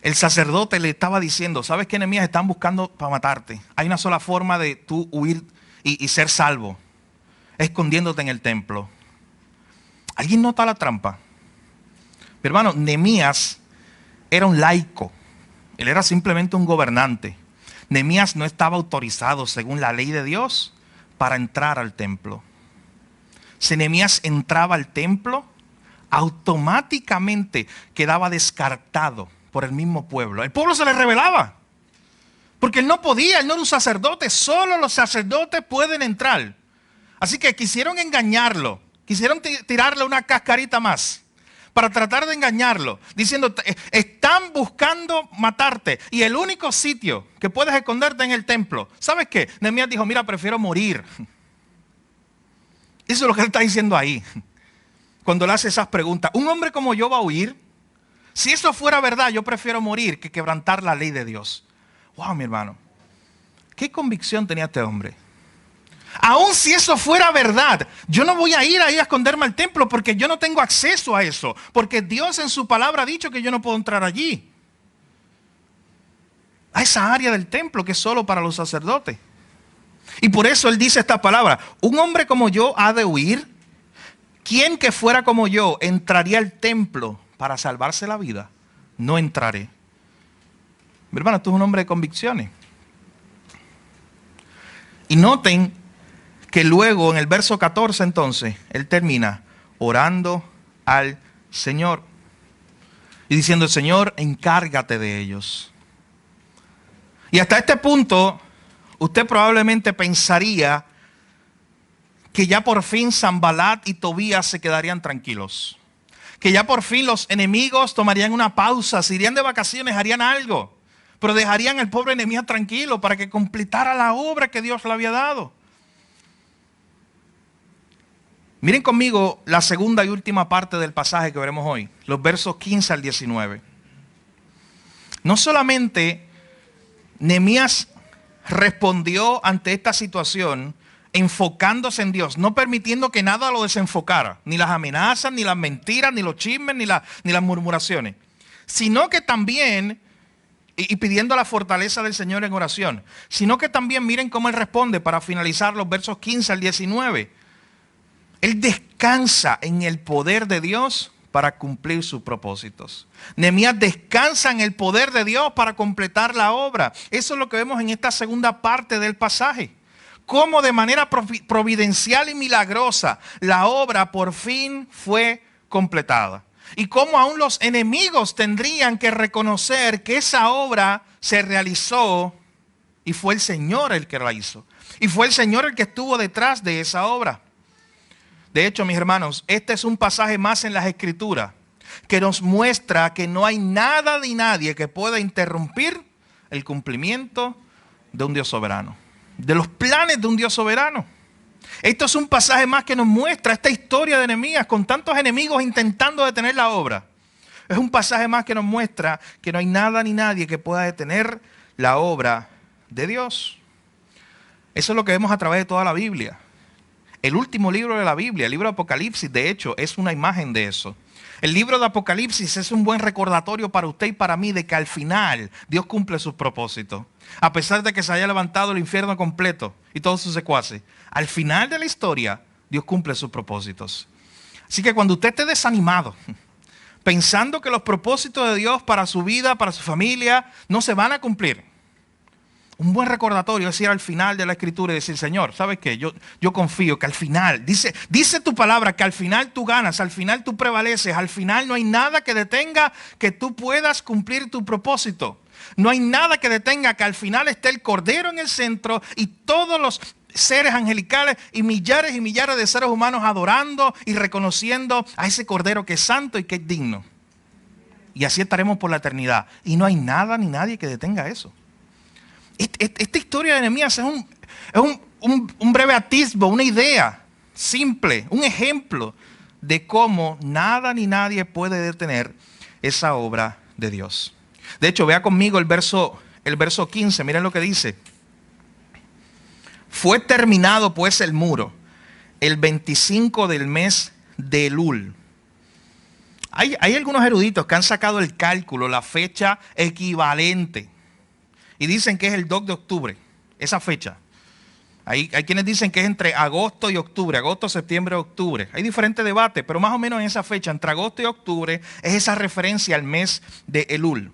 El sacerdote le estaba diciendo, ¿sabes qué, Nehemías? Están buscando para matarte. Hay una sola forma de tú huir y ser salvo. Escondiéndote en el templo. ¿Alguien nota la trampa? Mi hermano, Nehemías era un laico. Él era simplemente un gobernante. Nehemías no estaba autorizado, según la ley de Dios, para entrar al templo. Si Nehemías entraba al templo, automáticamente quedaba descartado por el mismo pueblo. El pueblo se le rebelaba. Porque él no podía, él no era un sacerdote. Solo los sacerdotes pueden entrar. Así que quisieron engañarlo. Quisieron tirarle una cascarita más para tratar de engañarlo. Diciendo, están buscando matarte. Y el único sitio que puedes esconderte es en el templo. ¿Sabes qué? Nehemías dijo, mira, prefiero morir. Eso es lo que él está diciendo ahí. Cuando le hace esas preguntas. ¿Un hombre como yo va a huir? Si eso fuera verdad, yo prefiero morir que quebrantar la ley de Dios. Wow, mi hermano. ¿Qué convicción tenía este hombre? Aún si eso fuera verdad, yo no voy a ir ahí a esconderme al templo porque yo no tengo acceso a eso. Porque Dios en su palabra ha dicho que yo no puedo entrar allí. A esa área del templo que es solo para los sacerdotes. Y por eso él dice esta palabra. Un hombre como yo ha de huir. ¿Quién que fuera como yo entraría al templo para salvarse la vida? No entraré. Mi hermano, tú eres un hombre de convicciones. Y noten que luego en el verso 14 entonces, él termina orando al Señor. Y diciendo, Señor, encárgate de ellos. Y hasta este punto, usted probablemente pensaría que ya por fin Sanbalat y Tobías se quedarían tranquilos. Que ya por fin los enemigos tomarían una pausa, se irían de vacaciones, harían algo. Pero dejarían al pobre Nehemías tranquilo para que completara la obra que Dios le había dado. Miren conmigo la segunda y última parte del pasaje que veremos hoy. Los versos 15 al 19. No solamente Nehemías respondió ante esta situación enfocándose en Dios, no permitiendo que nada lo desenfocara, ni las amenazas, ni las mentiras, ni los chismes, ni las murmuraciones, sino que también, y pidiendo la fortaleza del Señor en oración, sino que también miren cómo él responde para finalizar los versos 15 al 19. Él descansa en el poder de Dios para cumplir sus propósitos. Nehemías descansa en el poder de Dios para completar la obra. Eso es lo que vemos en esta segunda parte del pasaje. Cómo de manera providencial y milagrosa la obra por fin fue completada. Y cómo aún los enemigos tendrían que reconocer que esa obra se realizó y fue el Señor el que la hizo. Y fue el Señor el que estuvo detrás de esa obra. De hecho, mis hermanos, este es un pasaje más en las Escrituras que nos muestra que no hay nada ni nadie que pueda interrumpir el cumplimiento de un Dios soberano, de los planes de un Dios soberano. Esto es un pasaje más que nos muestra esta historia de Nehemías con tantos enemigos intentando detener la obra. Es un pasaje más que nos muestra que no hay nada ni nadie que pueda detener la obra de Dios. Eso es lo que vemos a través de toda la Biblia. El último libro de la Biblia, el libro de Apocalipsis, de hecho, es una imagen de eso. El libro de Apocalipsis es un buen recordatorio para usted y para mí de que al final Dios cumple sus propósitos. A pesar de que se haya levantado el infierno completo y todos sus secuaces, al final de la historia Dios cumple sus propósitos. Así que cuando usted esté desanimado, pensando que los propósitos de Dios para su vida, para su familia, no se van a cumplir, un buen recordatorio es ir al final de la Escritura y decir, Señor, ¿sabes qué? Yo confío que al final, dice tu palabra, que al final tú ganas, al final tú prevaleces, al final no hay nada que detenga que tú puedas cumplir tu propósito. No hay nada que detenga que al final esté el Cordero en el centro y todos los seres angelicales y millares de seres humanos adorando y reconociendo a ese Cordero que es santo y que es digno. Y así estaremos por la eternidad. Y no hay nada ni nadie que detenga eso. Esta historia de Nehemías es un breve atisbo, una idea simple, un ejemplo de cómo nada ni nadie puede detener esa obra de Dios. De hecho, vea conmigo el verso 15, miren lo que dice. Fue terminado pues el muro el 25 del mes de Elul. Hay algunos eruditos que han sacado el cálculo, la fecha equivalente. Y dicen que es el 2 de octubre, esa fecha. Hay quienes dicen que es entre agosto y octubre, agosto, septiembre, octubre. Hay diferentes debates, pero más o menos en esa fecha, entre agosto y octubre, es esa referencia al mes de Elul.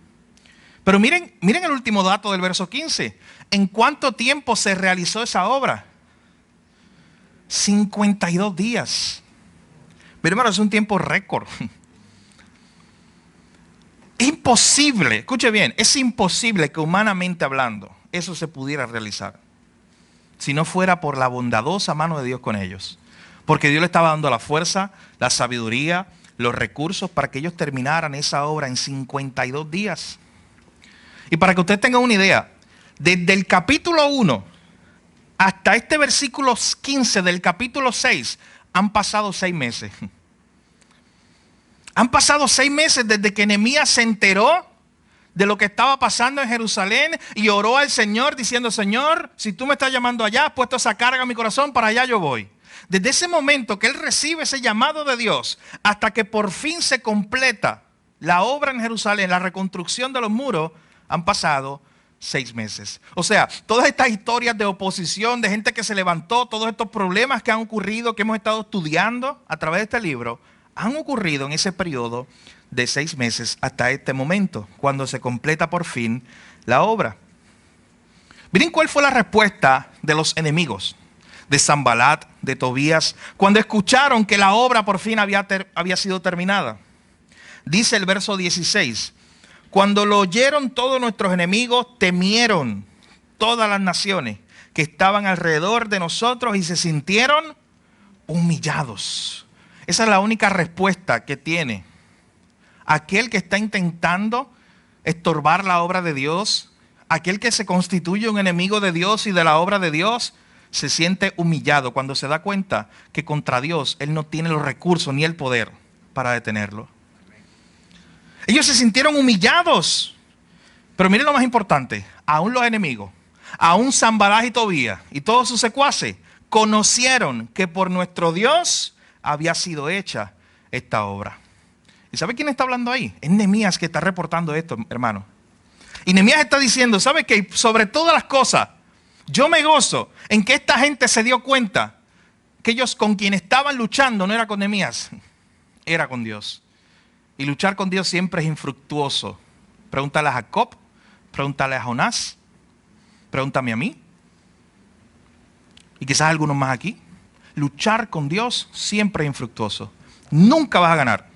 Pero miren el último dato del verso 15. ¿En cuánto tiempo se realizó esa obra? 52 días. Pero hermano, es un tiempo récord. Es imposible, escuche bien, es imposible que humanamente hablando eso se pudiera realizar si no fuera por la bondadosa mano de Dios con ellos. Porque Dios le estaba dando la fuerza, la sabiduría, los recursos para que ellos terminaran esa obra en 52 días. Y para que usted tenga una idea, desde el capítulo 1 hasta este versículo 15 del capítulo 6 han pasado 6 meses. Han pasado 6 meses desde que Nehemías se enteró de lo que estaba pasando en Jerusalén y oró al Señor diciendo, Señor, si tú me estás llamando allá, has puesto esa carga en mi corazón, para allá yo voy. Desde ese momento que él recibe ese llamado de Dios hasta que por fin se completa la obra en Jerusalén, la reconstrucción de los muros, han pasado 6 meses. O sea, todas estas historias de oposición, de gente que se levantó, todos estos problemas que han ocurrido, que hemos estado estudiando a través de este libro, han ocurrido en ese periodo de 6 meses hasta este momento, cuando se completa por fin la obra. Miren cuál fue la respuesta de los enemigos, de Sanbalat, de Tobías, cuando escucharon que la obra por fin había sido terminada. Dice el verso 16, cuando lo oyeron todos nuestros enemigos, temieron todas las naciones que estaban alrededor de nosotros y se sintieron humillados. Esa es la única respuesta que tiene aquel que está intentando estorbar la obra de Dios, aquel que se constituye un enemigo de Dios y de la obra de Dios, se siente humillado cuando se da cuenta que contra Dios él no tiene los recursos ni el poder para detenerlo. Ellos se sintieron humillados. Pero miren lo más importante, aún los enemigos, aún Sanballat y Tobías y todos sus secuaces conocieron que por nuestro Dios había sido hecha esta obra. ¿Y sabe quién está hablando ahí? Es Nehemías que está reportando esto, hermano. Y Nehemías está diciendo, ¿sabe qué? Sobre todas las cosas, yo me gozo en que esta gente se dio cuenta que ellos con quien estaban luchando no era con Nehemías, era con Dios. Y luchar con Dios siempre es infructuoso. Pregúntale a Jacob, pregúntale a Jonás, pregúntame a mí. Y quizás algunos más aquí. Luchar con Dios siempre es infructuoso. Nunca vas a ganar.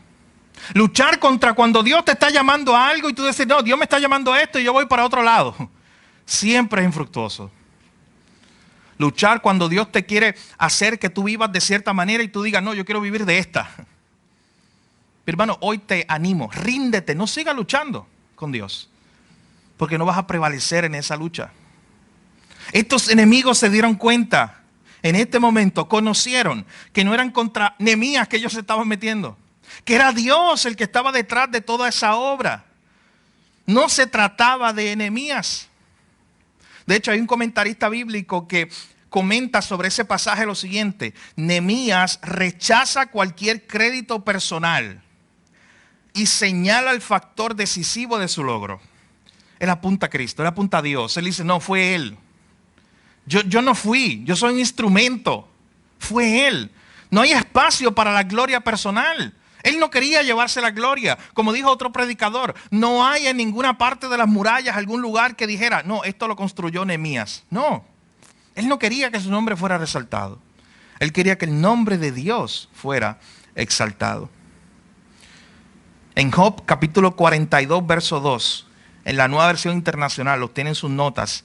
Luchar contra cuando Dios te está llamando a algo y tú dices, no, Dios me está llamando a esto y yo voy para otro lado. Siempre es infructuoso. Luchar cuando Dios te quiere hacer que tú vivas de cierta manera y tú digas, no, yo quiero vivir de esta. Pero hermano, hoy te animo, ríndete, no sigas luchando con Dios, porque no vas a prevalecer en esa lucha. Estos enemigos se dieron cuenta, en este momento conocieron que no eran contra Nehemías que ellos se estaban metiendo, que era Dios el que estaba detrás de toda esa obra. No se trataba de Nehemías. De hecho, hay un comentarista bíblico que comenta sobre ese pasaje lo siguiente: Nehemías rechaza cualquier crédito personal y señala el factor decisivo de su logro. Él apunta a Cristo, él apunta a Dios. Él dice, no, fue Él. Yo no fui, yo soy un instrumento. Fue Él. No hay espacio para la gloria personal. Él no quería llevarse la gloria. Como dijo otro predicador, no hay en ninguna parte de las murallas algún lugar que dijera, no, esto lo construyó Nehemías. No, él no quería que su nombre fuera resaltado. Él quería que el nombre de Dios fuera exaltado. En Job capítulo 42, verso 2, en la Nueva Versión Internacional, los tienen sus notas.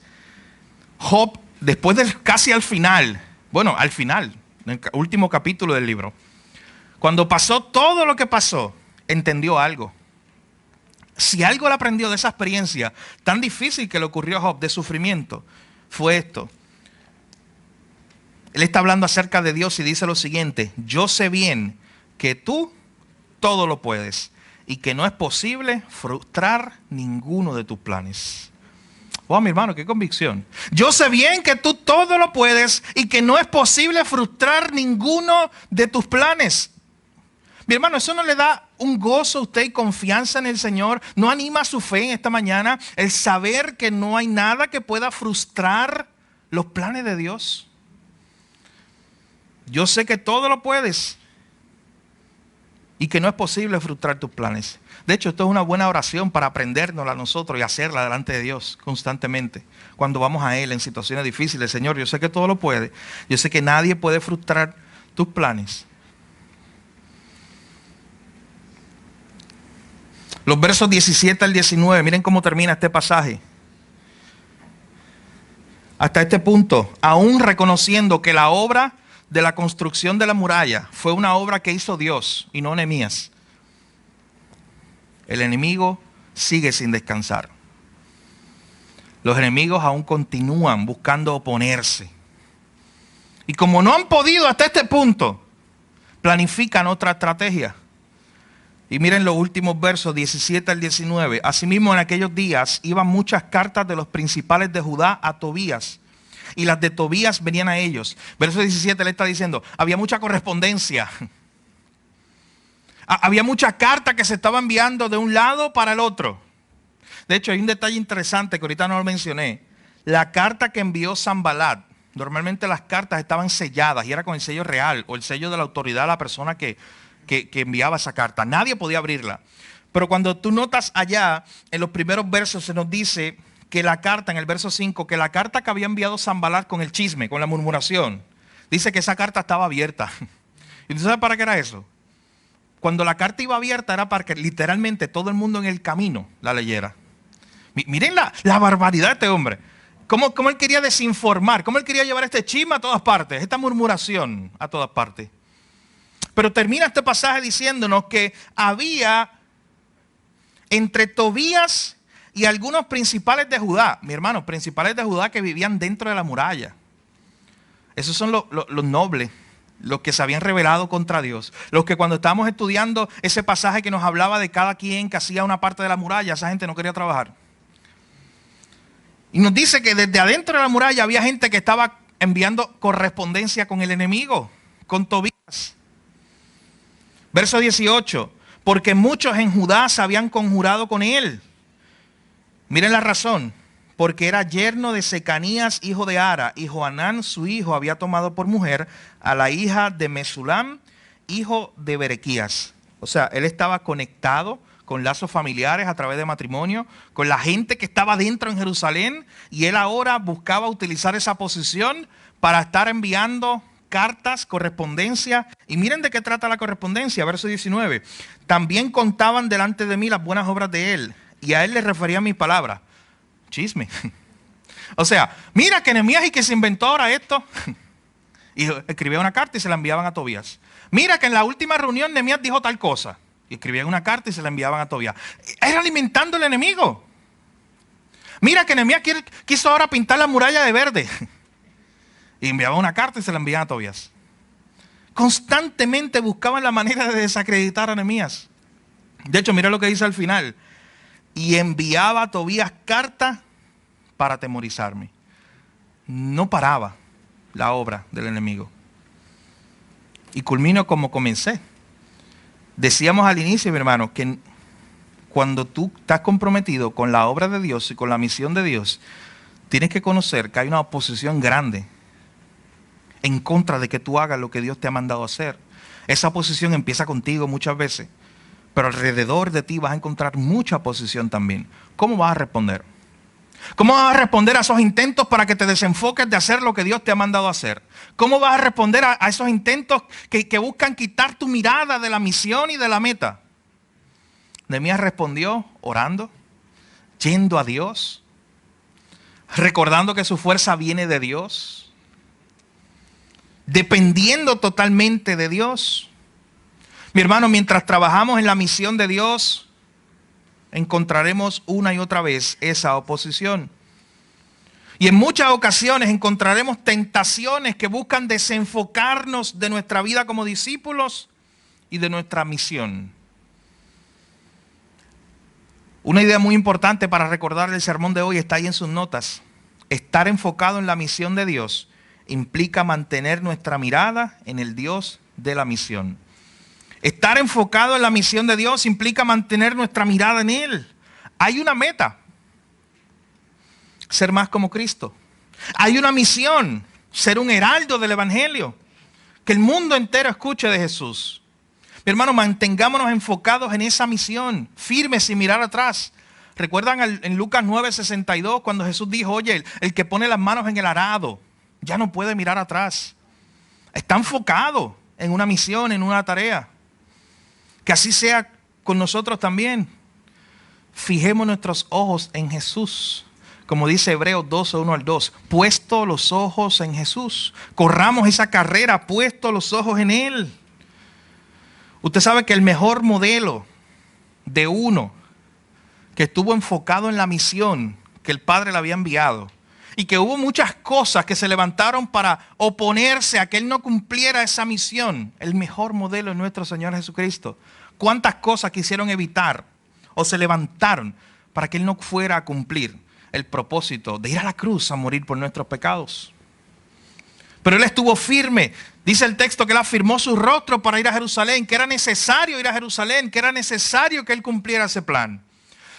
Job, después de casi al final, en el último capítulo del libro, cuando pasó todo lo que pasó, entendió algo. Si algo le aprendió de esa experiencia tan difícil que le ocurrió a Job de sufrimiento, fue esto. Él está hablando acerca de Dios y dice lo siguiente: yo sé bien que tú todo lo puedes y que no es posible frustrar ninguno de tus planes. Oh, mi hermano, qué convicción. Yo sé bien que tú todo lo puedes y que no es posible frustrar ninguno de tus planes. Mi hermano, ¿eso no le da un gozo a usted y confianza en el Señor? ¿No anima su fe en esta mañana el saber que no hay nada que pueda frustrar los planes de Dios? Yo sé que todo lo puedes y que no es posible frustrar tus planes. De hecho, esto es una buena oración para aprendérnosla a nosotros y hacerla delante de Dios constantemente. Cuando vamos a Él en situaciones difíciles, Señor, yo sé que todo lo puede. Yo sé que nadie puede frustrar tus planes. Los versos 17 al 19, miren cómo termina este pasaje. Hasta este punto, aún reconociendo que la obra de la construcción de la muralla fue una obra que hizo Dios y no Nehemías, el enemigo sigue sin descansar. Los enemigos aún continúan buscando oponerse. Y como no han podido hasta este punto, planifican otra estrategia. Y miren los últimos versos 17 al 19. Asimismo, en aquellos días iban muchas cartas de los principales de Judá a Tobías, y las de Tobías venían a ellos. Verso 17 le está diciendo, había mucha correspondencia. Había mucha carta que se estaba enviando de un lado para el otro. De hecho, hay un detalle interesante que ahorita no lo mencioné. La carta que envió Sanballat, normalmente las cartas estaban selladas y era con el sello real o el sello de la autoridad de la persona que enviaba esa carta. Nadie podía abrirla. Pero cuando tú notas allá, en los primeros versos se nos dice que la carta, en el verso 5, que la carta que había enviado Sanballat con el chisme, con la murmuración, dice que esa carta estaba abierta. ¿Y tú sabes para qué era eso? Cuando la carta iba abierta era para que literalmente todo el mundo en el camino la leyera. Miren la barbaridad de este hombre. Cómo él quería desinformar, cómo él quería llevar este chisme a todas partes, esta murmuración a todas partes. Pero termina este pasaje diciéndonos que había entre Tobías y algunos principales de Judá, mi hermano, principales de Judá que vivían dentro de la muralla. Esos son los nobles, los que se habían rebelado contra Dios. Los que cuando estábamos estudiando ese pasaje que nos hablaba de cada quien que hacía una parte de la muralla, esa gente no quería trabajar. Y nos dice que desde adentro de la muralla había gente que estaba enviando correspondencia con el enemigo, con Tobías. Verso 18, porque muchos en Judá se habían conjurado con él. Miren la razón, porque era yerno de Secanías, hijo de Ara, y Johanán, su hijo, había tomado por mujer a la hija de Mesulam, hijo de Berequías. O sea, él estaba conectado con lazos familiares a través de matrimonio, con la gente que estaba dentro en Jerusalén, y él ahora buscaba utilizar esa posición para estar enviando cartas, correspondencia. Y miren de qué trata la correspondencia, verso 19. También contaban delante de mí las buenas obras de él, y a él le refería mis palabras. Chisme. O sea, mira que Nehemías y que se inventó ahora esto. Y escribía una carta y se la enviaban a Tobías. Mira que en la última reunión Nehemías dijo tal cosa. Y escribían una carta y se la enviaban a Tobías. Era alimentando al enemigo. Mira que Nehemías quiso ahora pintar la muralla de verde. Y enviaban una carta y se la enviaban a Tobías. Constantemente buscaban la manera de desacreditar a Nehemías. De hecho, mira lo que dice al final. Y enviaba a Tobías cartas para atemorizarme. No paraba la obra del enemigo. Y culmino como comencé. Decíamos al inicio, mi hermano, que cuando tú estás comprometido con la obra de Dios y con la misión de Dios, tienes que conocer que hay una oposición grande en contra de que tú hagas lo que Dios te ha mandado hacer. Esa oposición empieza contigo muchas veces, pero alrededor de ti vas a encontrar mucha oposición también. ¿Cómo vas a responder? ¿Cómo vas a responder a esos intentos para que te desenfoques de hacer lo que Dios te ha mandado hacer? ¿Cómo vas a responder a esos intentos que buscan quitar tu mirada de la misión y de la meta? Nehemías respondió orando, yendo a Dios, recordando que su fuerza viene de Dios, dependiendo totalmente de Dios. Mi hermano, mientras trabajamos en la misión de Dios, encontraremos una y otra vez esa oposición. Y en muchas ocasiones encontraremos tentaciones que buscan desenfocarnos de nuestra vida como discípulos y de nuestra misión. Una idea muy importante para recordar el sermón de hoy está ahí en sus notas. Estar enfocado en la misión de Dios implica mantener nuestra mirada en el Dios de la misión. Estar enfocado en la misión de Dios implica mantener nuestra mirada en Él. Hay una meta, ser más como Cristo. Hay una misión, ser un heraldo del Evangelio, que el mundo entero escuche de Jesús. Mi hermano, mantengámonos enfocados en esa misión, firmes sin mirar atrás. ¿Recuerdan en Lucas 9:62 cuando Jesús dijo, oye, el que pone las manos en el arado ya no puede mirar atrás? Está enfocado en una misión, en una tarea. Que así sea con nosotros también. Fijemos nuestros ojos en Jesús. Como dice Hebreos 12:1-2. Puesto los ojos en Jesús. Corramos esa carrera puesto los ojos en Él. Usted sabe que el mejor modelo de uno que estuvo enfocado en la misión que el Padre le había enviado y que hubo muchas cosas que se levantaron para oponerse a que Él no cumpliera esa misión, el mejor modelo es nuestro Señor Jesucristo. ¿Cuántas cosas quisieron evitar o se levantaron para que Él no fuera a cumplir el propósito de ir a la cruz a morir por nuestros pecados? Pero Él estuvo firme. Dice el texto que Él afirmó su rostro para ir a Jerusalén, que era necesario ir a Jerusalén, que era necesario que Él cumpliera ese plan.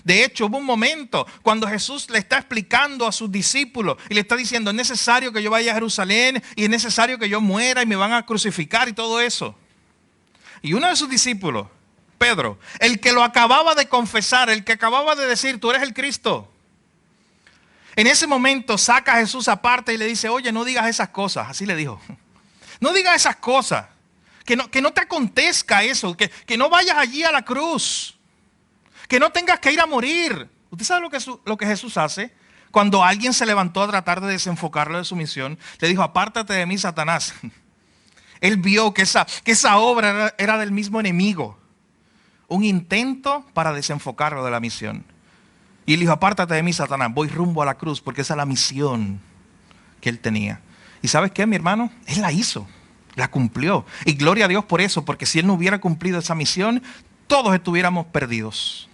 De hecho, hubo un momento cuando Jesús le está explicando a sus discípulos y le está diciendo, es necesario que yo vaya a Jerusalén y es necesario que yo muera y me van a crucificar y todo eso. Y uno de sus discípulos, Pedro, el que lo acababa de confesar, el que acababa de decir, tú eres el Cristo. En ese momento saca a Jesús aparte y le dice, oye, no digas esas cosas. Así le dijo. No digas esas cosas. Que no te acontezca eso. Que no vayas allí a la cruz. Que no tengas que ir a morir. ¿Usted sabe lo que Jesús hace? Cuando alguien se levantó a tratar de desenfocarlo de su misión, le dijo, apártate de mí, Satanás. Él vio que esa obra era del mismo enemigo. Un intento para desenfocarlo de la misión. Y él dijo, apártate de mí, Satanás, voy rumbo a la cruz porque esa es la misión que él tenía. ¿Y sabes qué, mi hermano? Él la hizo, la cumplió. Y gloria a Dios por eso, porque si él no hubiera cumplido esa misión, todos estuviéramos perdidos.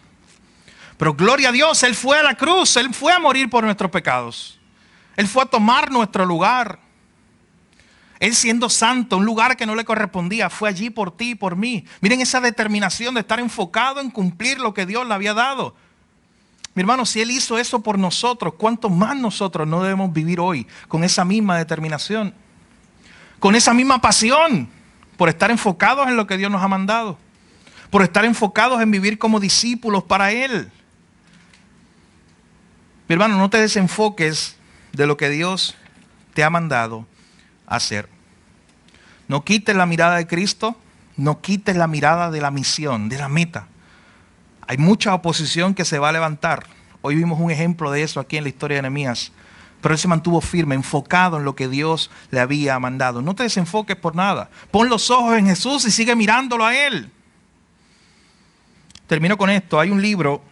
Pero gloria a Dios, Él fue a la cruz, Él fue a morir por nuestros pecados. Él fue a tomar nuestro lugar. Él siendo santo, un lugar que no le correspondía, fue allí por ti y por mí. Miren esa determinación de estar enfocado en cumplir lo que Dios le había dado. Mi hermano, si Él hizo eso por nosotros, ¿cuánto más nosotros no debemos vivir hoy con esa misma determinación? Con esa misma pasión por estar enfocados en lo que Dios nos ha mandado. Por estar enfocados en vivir como discípulos para Él. Mi hermano, no te desenfoques de lo que Dios te ha mandado hacer. No quites la mirada de Cristo, no quites la mirada de la misión, de la meta. Hay mucha oposición que se va a levantar. Hoy vimos un ejemplo de eso aquí en la historia de Nehemías. Pero él se mantuvo firme, enfocado en lo que Dios le había mandado. No te desenfoques por nada. Pon los ojos en Jesús y sigue mirándolo a Él. Termino con esto. Hay un libro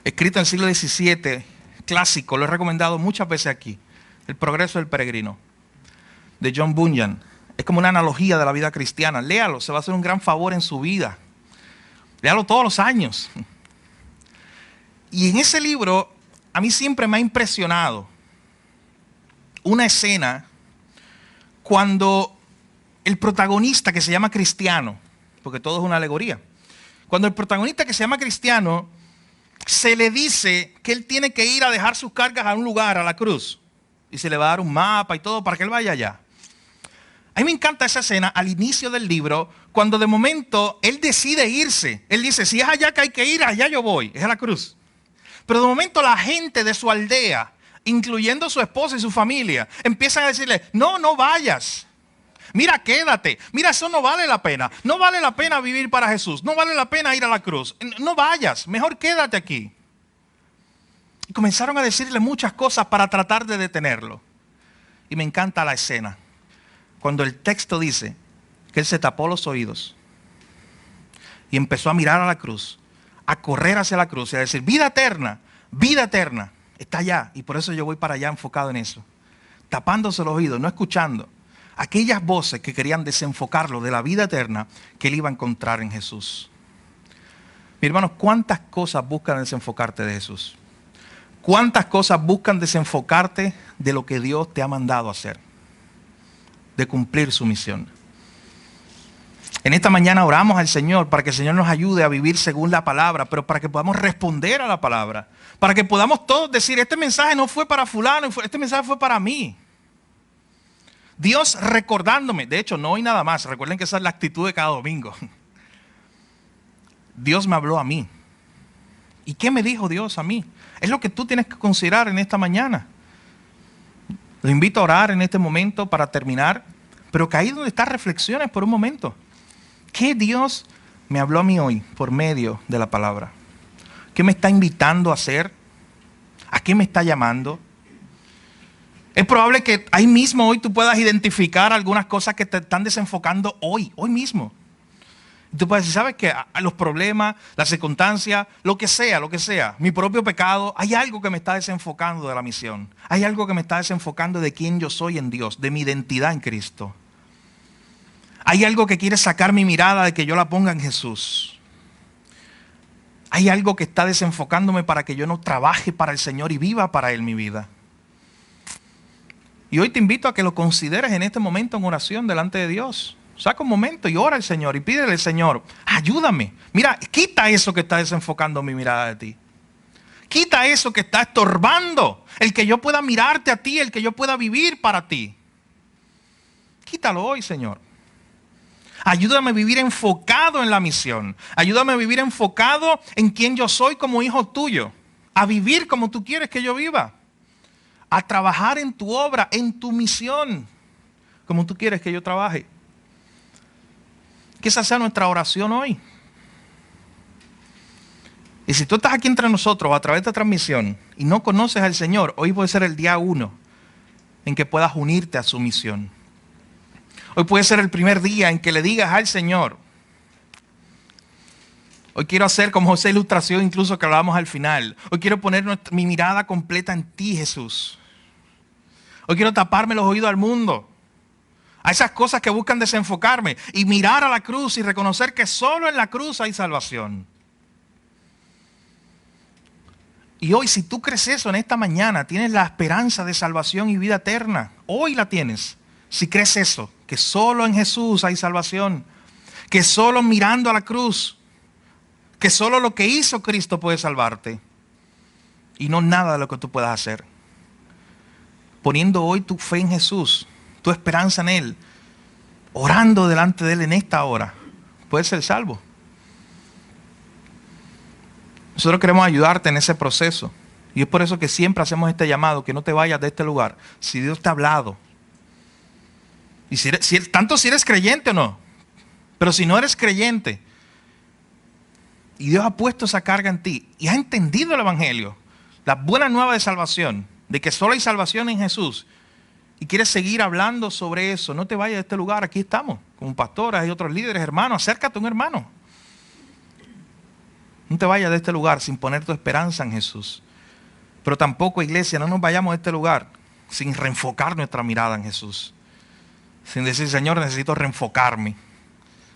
escrito en el siglo XVII, clásico, lo he recomendado muchas veces aquí. El progreso del peregrino, de John Bunyan. Es como una analogía de la vida cristiana. Léalo, se va a hacer un gran favor en su vida. Léalo todos los años. Y en ese libro, a mí siempre me ha impresionado una escena cuando el protagonista, que se llama Cristiano, porque todo es una alegoría, cuando el protagonista, que se llama Cristiano, se le dice que él tiene que ir a dejar sus cargas a un lugar, a la cruz. Y se le va a dar un mapa y todo para que él vaya allá. A mí me encanta esa escena al inicio del libro, cuando de momento él decide irse. Él dice, si es allá que hay que ir, allá yo voy, es a la cruz. Pero de momento la gente de su aldea, incluyendo su esposa y su familia, empiezan a decirle, no, no vayas. Mira, quédate. Mira, eso no vale la pena. No vale la pena vivir para Jesús. No vale la pena ir a la cruz. No vayas, mejor quédate aquí. Y comenzaron a decirle muchas cosas para tratar de detenerlo. Y me encanta la escena. Cuando el texto dice que él se tapó los oídos y empezó a mirar a la cruz, a correr hacia la cruz y a decir, vida eterna, está allá. Y por eso yo voy para allá enfocado en eso. Tapándose los oídos, no escuchando aquellas voces que querían desenfocarlo de la vida eterna que él iba a encontrar en Jesús. Mi hermano, ¿cuántas cosas buscan desenfocarte de Jesús? ¿Cuántas cosas buscan desenfocarte de lo que Dios te ha mandado a hacer? De cumplir su misión. En esta mañana oramos al Señor para que el Señor nos ayude a vivir según la palabra, pero para que podamos responder a la palabra. Para que podamos todos decir, este mensaje no fue para fulano, este mensaje fue para mí. Dios recordándome, de hecho no hoy nada más, recuerden que esa es la actitud de cada domingo. Dios me habló a mí. ¿Y qué me dijo Dios a mí? Es lo que tú tienes que considerar en esta mañana. Lo invito a orar en este momento para terminar, pero que ahí donde estás reflexiones por un momento. ¿Qué Dios me habló a mí hoy por medio de la palabra? ¿Qué me está invitando a hacer? ¿A qué me está llamando? Es probable que ahí mismo hoy tú puedas identificar algunas cosas que te están desenfocando hoy mismo. Tú puedes decir, ¿sabes qué? A los problemas, las circunstancias, lo que sea, mi propio pecado, hay algo que me está desenfocando de la misión. Hay algo que me está desenfocando de quién yo soy en Dios, de mi identidad en Cristo. Hay algo que quiere sacar mi mirada de que yo la ponga en Jesús. Hay algo que está desenfocándome para que yo no trabaje para el Señor y viva para Él mi vida. Y hoy te invito a que lo consideres en este momento en oración delante de Dios. Saca un momento y ora al Señor y pídele al Señor, ayúdame. Mira, quita eso que está desenfocando mi mirada de ti. Quita eso que está estorbando el que yo pueda mirarte a ti, el que yo pueda vivir para ti. Quítalo hoy, Señor. Ayúdame a vivir enfocado en la misión. Ayúdame a vivir enfocado en quién yo soy como hijo tuyo. A vivir como tú quieres que yo viva. A trabajar en tu obra, en tu misión, como tú quieres que yo trabaje. Que esa sea nuestra oración hoy. Y si tú estás aquí entre nosotros a través de esta transmisión y no conoces al Señor, hoy puede ser el día 1 en que puedas unirte a su misión. Hoy puede ser el primer día en que le digas al Señor. Hoy quiero hacer como esa ilustración incluso que hablábamos al final. Hoy quiero poner mi mirada completa en ti, Jesús. Hoy quiero taparme los oídos al mundo. A esas cosas que buscan desenfocarme. Y mirar a la cruz y reconocer que solo en la cruz hay salvación. Y hoy, si tú crees eso en esta mañana, tienes la esperanza de salvación y vida eterna. Hoy la tienes. Si crees eso, que solo en Jesús hay salvación, que solo mirando a la cruz, que solo lo que hizo Cristo puede salvarte y no nada de lo que tú puedas hacer. Poniendo hoy tu fe en Jesús, tu esperanza en Él, orando delante de Él en esta hora, puedes ser salvo. Nosotros queremos ayudarte en ese proceso. Y es por eso que siempre hacemos este llamado, que no te vayas de este lugar. Si Dios te ha hablado. Y tanto si eres creyente o no. Pero si no eres creyente, y Dios ha puesto esa carga en ti, y has entendido el Evangelio, la buena nueva de salvación, de que solo hay salvación en Jesús, y quieres seguir hablando sobre eso, no te vayas de este lugar. Aquí estamos, como pastores y otros líderes, hermanos. Acércate a un hermano. No te vayas de este lugar sin poner tu esperanza en Jesús. Pero tampoco, iglesia, no nos vayamos de este lugar sin reenfocar nuestra mirada en Jesús. Sin decir, Señor, necesito reenfocarme.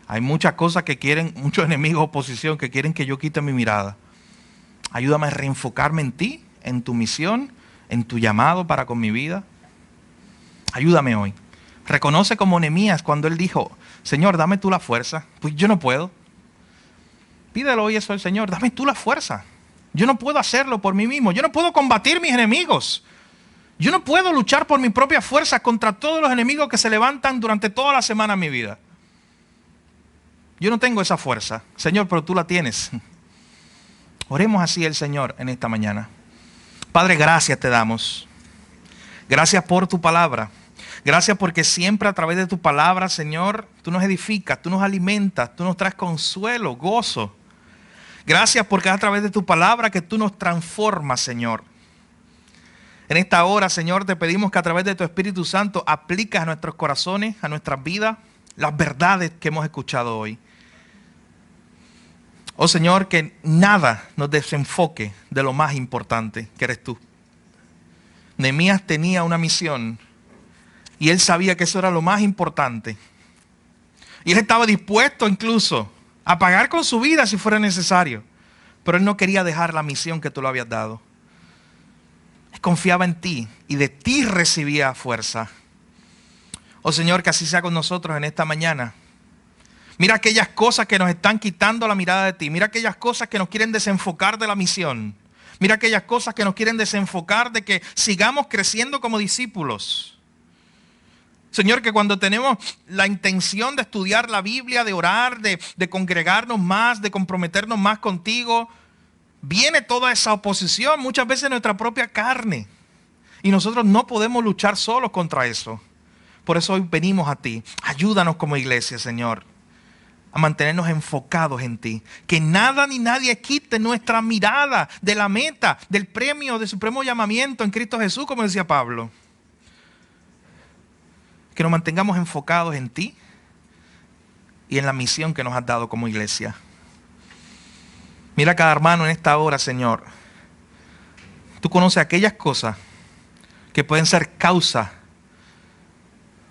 Hay muchas cosas que quieren, muchos enemigos, oposición, que quieren que yo quite mi mirada. Ayúdame a reenfocarme en ti, en tu misión, en tu llamado para con mi vida. Ayúdame hoy. Reconoce como Nehemías cuando él dijo, Señor, dame tú la fuerza. Pues yo no puedo. Pídelo hoy eso al Señor, dame tú la fuerza. Yo no puedo hacerlo por mí mismo. Yo no puedo combatir mis enemigos. Yo no puedo luchar por mi propia fuerza contra todos los enemigos que se levantan durante toda la semana en mi vida. Yo no tengo esa fuerza. Señor, pero tú la tienes. Oremos así al Señor en esta mañana. Padre, gracias te damos. Gracias por tu palabra. Gracias porque siempre a través de tu palabra, Señor, tú nos edificas, tú nos alimentas, tú nos traes consuelo, gozo. Gracias porque es a través de tu palabra que tú nos transformas, Señor. En esta hora, Señor, te pedimos que a través de tu Espíritu Santo apliques a nuestros corazones, a nuestras vidas, las verdades que hemos escuchado hoy. Oh Señor, que nada nos desenfoque de lo más importante que eres tú. Nehemías tenía una misión y él sabía que eso era lo más importante. Y él estaba dispuesto incluso a pagar con su vida si fuera necesario. Pero él no quería dejar la misión que tú le habías dado. Él confiaba en ti y de ti recibía fuerza. Oh Señor, que así sea con nosotros en esta mañana. Mira aquellas cosas que nos están quitando la mirada de ti. Mira aquellas cosas que nos quieren desenfocar de la misión. Mira aquellas cosas que nos quieren desenfocar de que sigamos creciendo como discípulos. Señor, que cuando tenemos la intención de estudiar la Biblia, de orar, de congregarnos más, de comprometernos más contigo, viene toda esa oposición, muchas veces nuestra propia carne. Y nosotros no podemos luchar solos contra eso. Por eso hoy venimos a ti. Ayúdanos como iglesia, Señor, a mantenernos enfocados en ti. Que nada ni nadie quite nuestra mirada de la meta, del premio, del supremo llamamiento en Cristo Jesús, como decía Pablo. Que nos mantengamos enfocados en ti y en la misión que nos has dado como iglesia. Mira a cada hermano en esta hora, Señor. Tú conoces aquellas cosas que pueden ser causa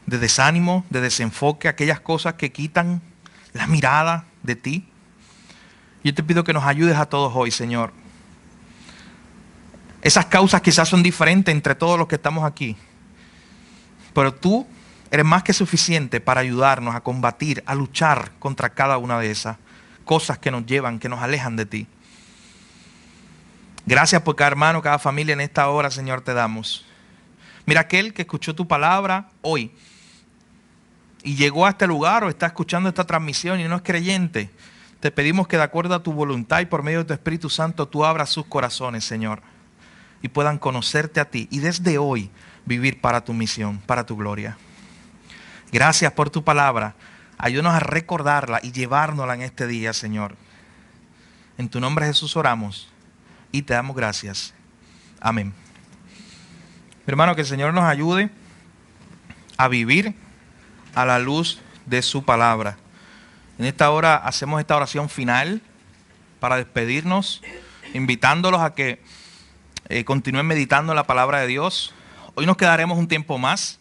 de desánimo, de desenfoque, aquellas cosas que quitan la mirada de ti. Yo te pido que nos ayudes a todos hoy, Señor. Esas causas quizás son diferentes entre todos los que estamos aquí, pero tú eres más que suficiente para ayudarnos a combatir, a luchar contra cada una de esas cosas que nos llevan, que nos alejan de ti. Gracias por cada hermano, cada familia en esta hora, Señor, te damos. Mira aquel que escuchó tu palabra hoy y llegó a este lugar o está escuchando esta transmisión y no es creyente. Te pedimos que de acuerdo a tu voluntad y por medio de tu Espíritu Santo tú abras sus corazones, Señor, y puedan conocerte a ti y desde hoy vivir para tu misión, para tu gloria. Gracias por tu palabra. Ayúdanos a recordarla y llevárnosla en este día, Señor. En tu nombre, Jesús, oramos y te damos gracias. Amén. Mi hermano, que el Señor nos ayude a vivir a la luz de su palabra. En esta hora hacemos esta oración final para despedirnos, invitándolos a que continúen meditando en la palabra de Dios. Hoy nos quedaremos un tiempo más.